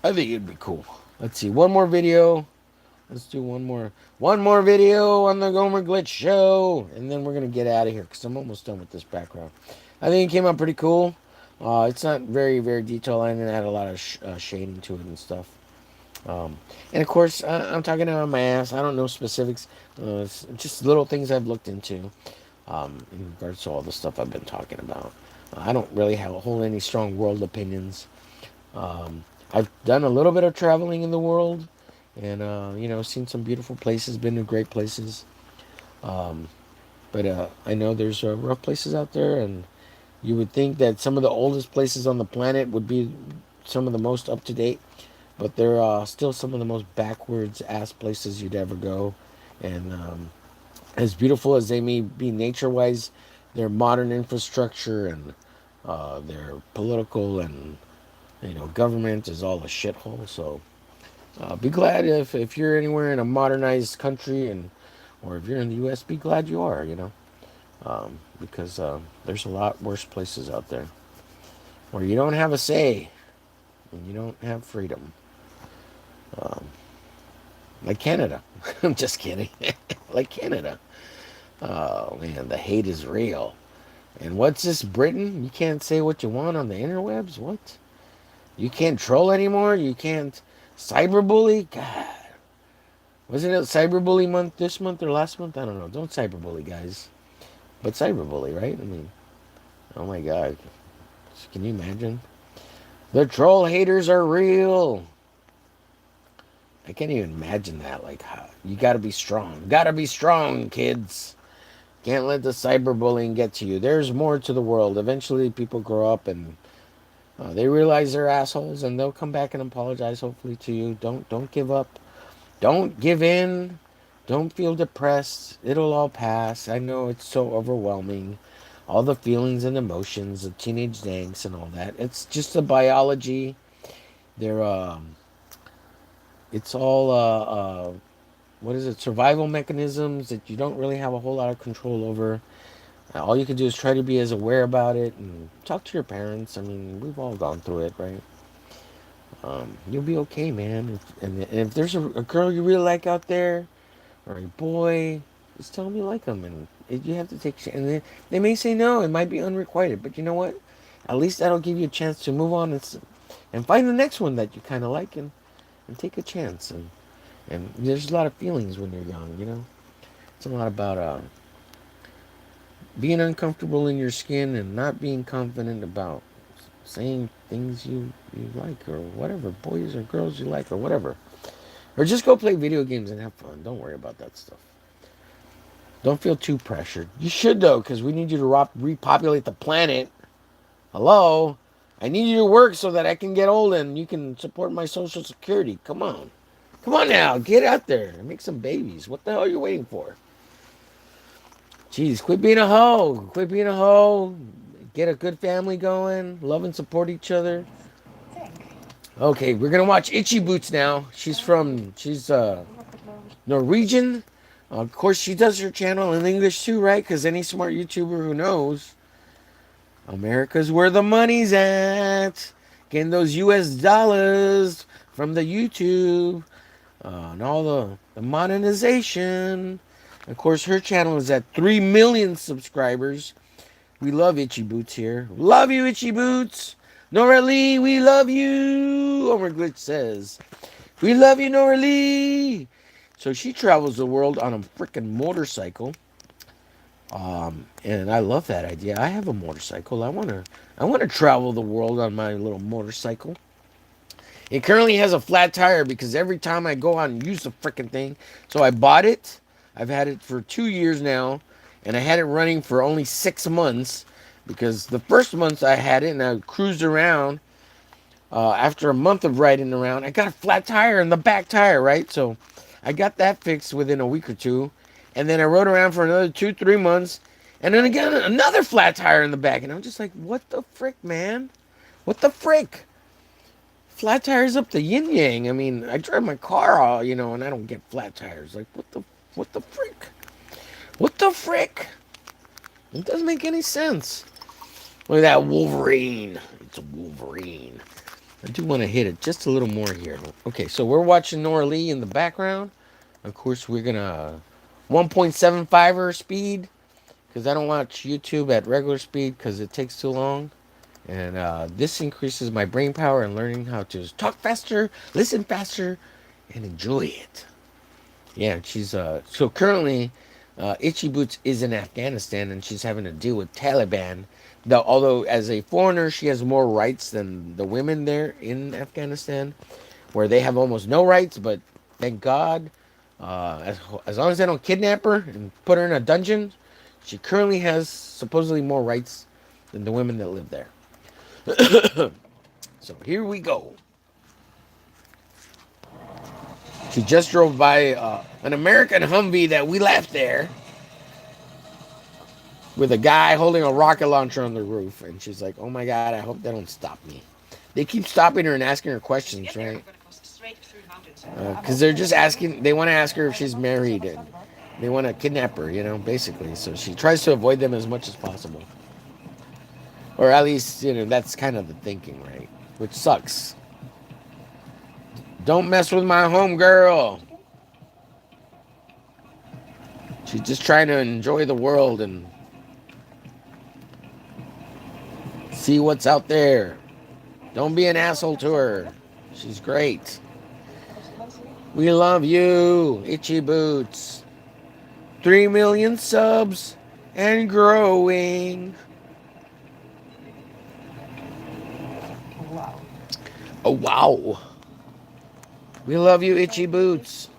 I think it'd be cool. Let's see, one more video. Let's do one more video on the Gomer Glitch show, and then we're gonna get out of here because I'm almost done with this background. I think it came out pretty cool. It's not very very detailed. I didn't add a lot of shading to it and stuff. And of course, I'm talking out of my ass. I don't know specifics. It's just little things I've looked into in regards to all the stuff I've been talking about. I don't really hold any strong world opinions. I've done a little bit of traveling in the world, and seen some beautiful places, been to great places. Um, but I know there's rough places out there, and you would think that some of the oldest places on the planet would be some of the most up to date, but they're still some of the most backwards ass places you'd ever go. And as beautiful as they may be nature wise, their modern infrastructure and their political and government is all a shithole. So be glad if you're anywhere in a modernized country, and or if you're in the U.S., be glad you are. because there's a lot worse places out there where you don't have a say and you don't have freedom. Um, like Canada. I'm just kidding. Like Canada. Oh man, the hate is real. And what's this, Britain? You can't say what you want on the interwebs? What? You can't troll anymore? You can't cyberbully? God. Wasn't it cyberbully month this month or last month? I don't know. Don't cyberbully, guys. But cyberbully, right? I mean, oh my God. Can you imagine? The troll haters are real. I can't even imagine that. Like, you gotta be strong. Gotta be strong, kids. Can't let the cyberbullying get to you. There's more to the world. Eventually, people grow up and they realize they're assholes, and they'll come back and apologize, hopefully, to you. Don't give up. Don't give in. Don't feel depressed. It'll all pass. I know it's so overwhelming. All the feelings and emotions, the teenage angst and all that. It's just the biology. They're it's all what is it? Survival mechanisms that you don't really have a whole lot of control over. All you can do is try to be as aware about it and talk to your parents. I mean, we've all gone through it, right? You'll be okay, man. And if there's a girl you really like out there, or a boy, just tell them you like them. And you have to take. And they may say no. It might be unrequited, but you know what? At least that'll give you a chance to move on and find the next one that you kind of like and take a chance. And there's a lot of feelings when you're young, you know. It's a lot about being uncomfortable in your skin and not being confident about saying things you like or whatever, boys or girls you like or whatever. Or just go play video games and have fun. Don't worry about that stuff. Don't feel too pressured. You should though, because we need you to repopulate the planet. Hello? I need you to work so that I can get old and you can support my social security. Come on. Come on now. Get out there and make some babies. What the hell are you waiting for? Jeez, quit being a hoe. Quit being a hoe. Get a good family going. Love and support each other. Okay, we're gonna watch Itchy Boots now. She's Norwegian. Of course, she does her channel in English too, right? Because any smart YouTuber who knows, America's where the money's at. Getting those US dollars from the YouTube and all the monetization. Of course, her channel is at 3 million subscribers. We love Itchy Boots here. Love you, Itchy Boots. Nora Lee, we love you. Omerglitch says, we love you, Nora Lee. So she travels the world on a freaking motorcycle. And I love that idea. I have a motorcycle. I wanna travel the world on my little motorcycle. It currently has a flat tire because every time I go out and use the freaking thing, so I bought it. I've had it for 2 years now, and I had it running for only 6 months because the first month I had it and I cruised around. After a month of riding around, I got a flat tire in the back tire, right? So I got that fixed within a week or two. And then I rode around for another 2, 3 months. And then again, another flat tire in the back. And I'm just like, what the frick, man? What the frick? Flat tires up the yin yang. I mean, I drive my car, and I don't get flat tires. Like, what the frick? What the frick? It doesn't make any sense. Look at that Wolverine. It's a Wolverine. I do want to hit it just a little more here. Okay, so we're watching Nora Lee in the background. Of course, we're going to 1.75er speed because I don't watch YouTube at regular speed because it takes too long. And this increases my brain power and learning how to talk faster, listen faster, and enjoy it. Yeah, she's so currently Itchy Boots is in Afghanistan and she's having to deal with Taliban. Although as a foreigner, she has more rights than the women there in Afghanistan, where they have almost no rights. But thank God, as long as they don't kidnap her and put her in a dungeon, she currently has supposedly more rights than the women that live there. So here we go. She just drove by an American Humvee that we left there with a guy holding a rocket launcher on the roof. And she's like, oh my God, I hope they don't stop me. They keep stopping her and asking her questions, right? Because they're just asking, they want to ask her if she's married. They want to kidnap her, basically. So she tries to avoid them as much as possible. Or at least, that's kind of the thinking, right? Which sucks. Don't mess with my home girl. She's just trying to enjoy the world and see what's out there. Don't be an asshole to her. She's great. We love you, Itchy Boots. 3 million subs and growing. Oh, wow. We love you, Itchy Boots.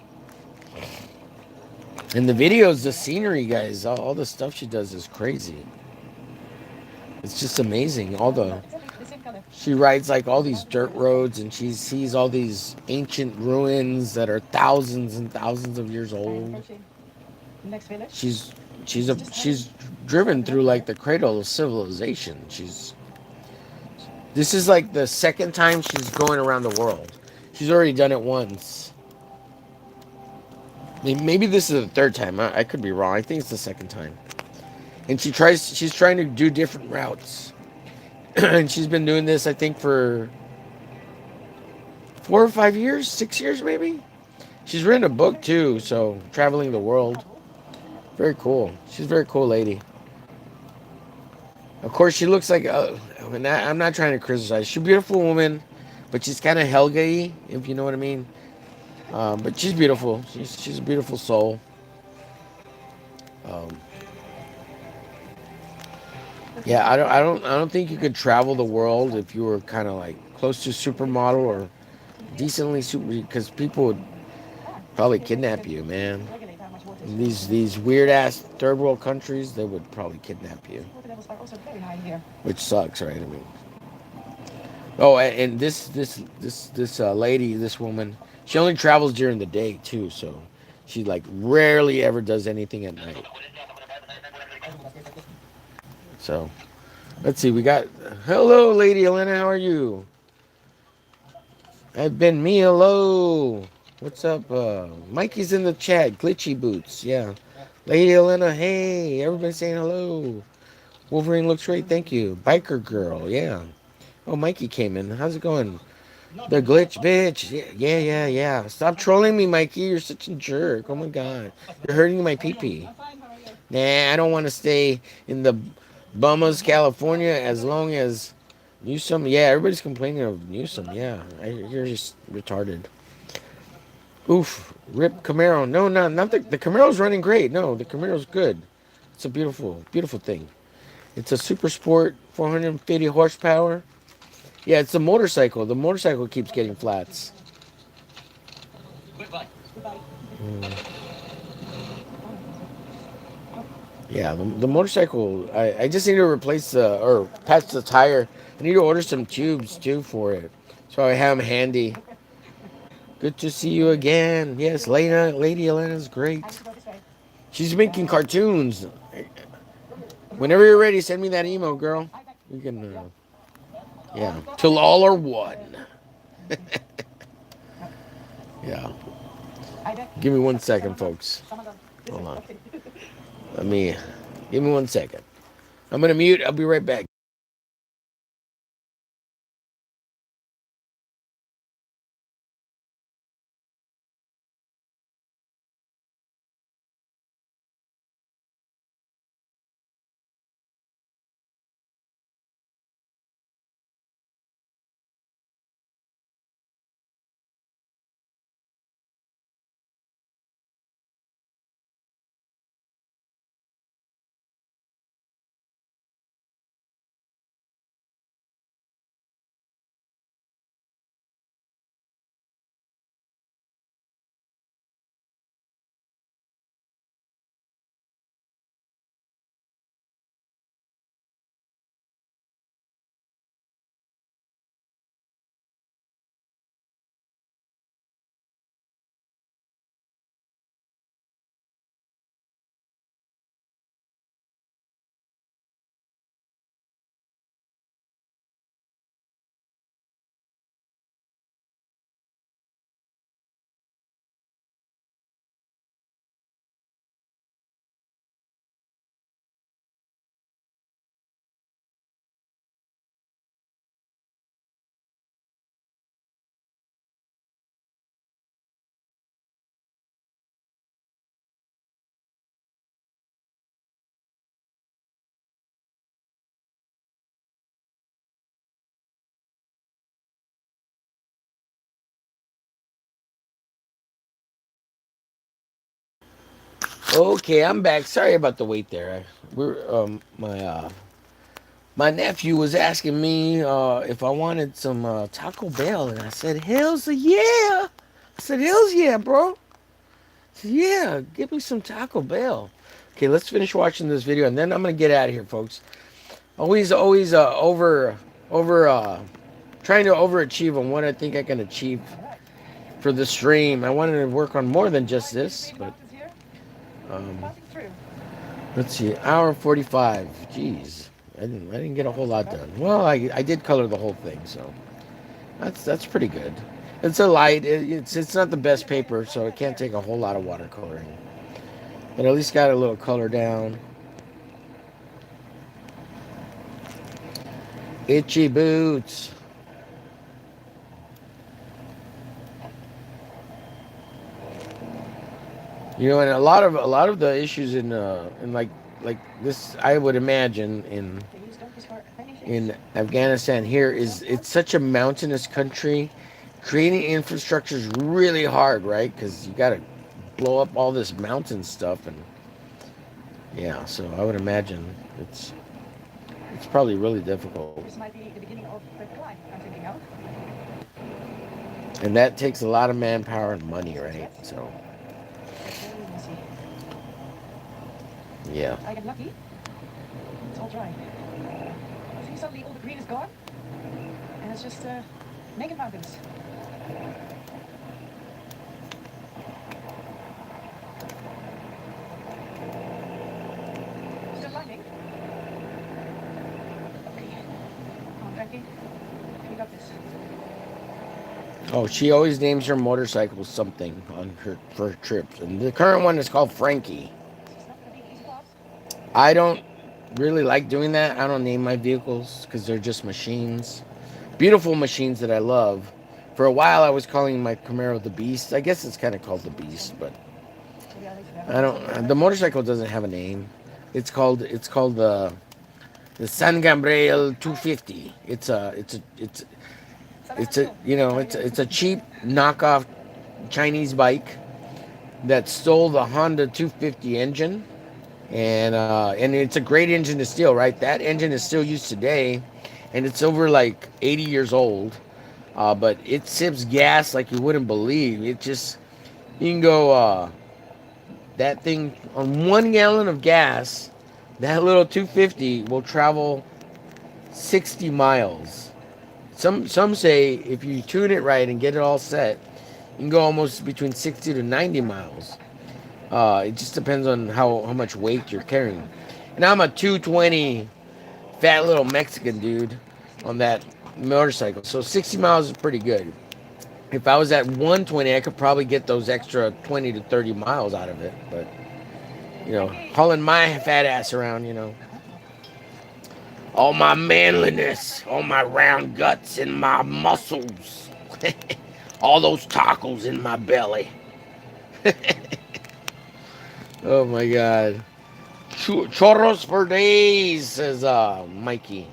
And the videos, the scenery, guys, all the stuff she does is crazy. It's just amazing. She rides like all these dirt roads and she sees all these ancient ruins that are thousands and thousands of years old. She's she's driven through like the cradle of civilization. This is like the second time she's going around the world. She's already done it once. Maybe this is the third time. I could be wrong. I think it's the second time. And she's trying to do different routes. And she's been doing this, I think, for 4 or 5 years, 6 years maybe. She's written a book too, so traveling the world. Very cool. She's a very cool lady. Of course, she looks like I'm not trying to criticize. She's a beautiful woman, but she's kind of Helga-y, if you know what I mean. But she's beautiful. She's a beautiful soul. Um, yeah, I don't think you could travel the world if you were kind of like close to supermodel or decently super, because people would probably kidnap you, man. In these weird ass third world countries, they would probably kidnap you, which sucks, right? I mean, oh, and this lady, this woman, she only travels during the day too, so she like rarely ever does anything at night. So let's see, we got hello, Lady Elena, how are you? I've been me, hello. What's up? Mikey's in the chat. Glitchy Boots, yeah. Lady Elena, hey. Everybody saying hello. Wolverine looks great, thank you. Biker Girl, yeah. Oh, Mikey came in. How's it going? The glitch, bitch. Yeah, yeah, yeah, yeah. Stop trolling me, Mikey. You're such a jerk. Oh my god. You're hurting my pee-pee. Nah, I don't want to stay in the Bahamas, California as long as Newsom. Yeah, everybody's complaining of Newsom. Yeah, you're just retarded. Oof. Rip Camaro. No, not the Camaro's running great. No, the Camaro's good. It's a beautiful, beautiful thing. It's a super sport, 450 horsepower. Yeah, it's the motorcycle. The motorcycle keeps getting flats. Mm. Yeah, the motorcycle. I just need to replace or patch the tire. I need to order some tubes too for it, so I have them handy. Good to see you again. Yes, Lady Elena's great. She's making cartoons. Whenever you're ready, send me that email, girl. We can, yeah. Till all are one. Yeah. Give me 1 second, folks. Hold on. Let me. Give me 1 second. I'm gonna mute. I'll be right back. Okay, I'm back. Sorry about the wait there. My nephew was asking me if I wanted some Taco Bell, and I said, "Hell's a yeah!" I said, "Hell's yeah, bro." I said, "Yeah, give me some Taco Bell." Okay, let's finish watching this video, and then I'm gonna get out of here, folks. Always over trying to overachieve on what I think I can achieve for the stream. I wanted to work on more than just this, but um, let's see, hour 45. Jeez, I didn't get a whole lot done. Well, I did color the whole thing, so that's pretty good. It's a light. It's not the best paper, so it can't take a whole lot of watercoloring. But at least got a little color down. Itchy boots. You know, and a lot of the issues in like this, I would imagine in Afghanistan here is it's such a mountainous country. Creating infrastructure is really hard, right? Because you got to blow up all this mountain stuff, and yeah. So I would imagine it's probably really difficult, This might be the beginning of the climb I'm thinking of. and that takes a lot of manpower and money, right? So Very messy. yeah. I get lucky. It's all dry. See, suddenly all the green is gone, and it's just naked mountains. Still lighting. Okay. Come on, Frankie. We got this. Oh, she always names her motorcycle something on her for her trips, and the current one is called Frankie. It's not gonna be easy pass. I don't really like doing that. I don't name my vehicles because they're just machines, beautiful machines that I love. For a while, I was calling my Camaro the Beast. I guess it's kind of called the Beast, but Maybe I'll later I don't. The motorcycle doesn't have a name. It's called the San Gabriel 250. It's a cheap knockoff Chinese bike that stole the Honda 250 engine, and it's a great engine to steal. Right, that engine is still used today, and it's over like 80 years old. But it sips gas like you wouldn't believe. It just you can go that thing on 1 gallon of gas. That little 250 will travel 60 miles. Some say if you tune it right and get it all set, you can go almost between 60 to 90 miles. It just depends on how much weight you're carrying. And I'm a 220 fat little Mexican dude on that motorcycle, so 60 miles is pretty good. If I was at 120, I could probably get those extra 20 to 30 miles out of it. But hauling my fat ass around, all my manliness, all my round guts and my muscles, all those tacos in my belly. Oh my God. Chorros for days, says Mikey.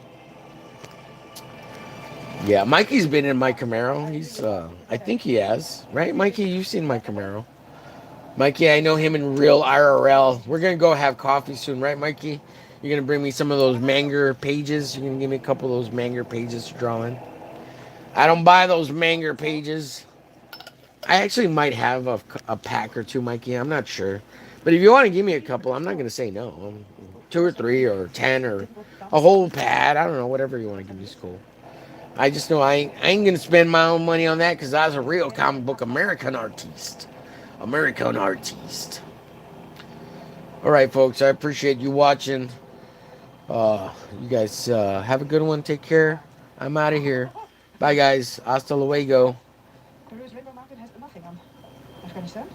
Yeah, Mikey's been in my Camaro. I think he has, right? Mikey, you've seen my Camaro. Mikey, I know him in real IRL. We're gonna go have coffee soon, right, Mikey? You're gonna bring me some of those Manger pages. You're gonna give me a couple of those Manger pages to draw in. I don't buy those Manger pages. I actually might have a pack or two, Mikey. I'm not sure, but if you want to give me a couple, I'm not gonna say no. 2 or 3 or 10 or a whole pad. I don't know, whatever you want to give me is cool. I just know I ain't gonna spend my own money on that because I was a real comic book American artist. American artist. All right, folks. I appreciate you watching. You guys have a good one. Take care. I'm out of here. Bye, guys. Hasta luego. Peru's Rainbow Mountain has nothing on Afghanistan.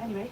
Anyway.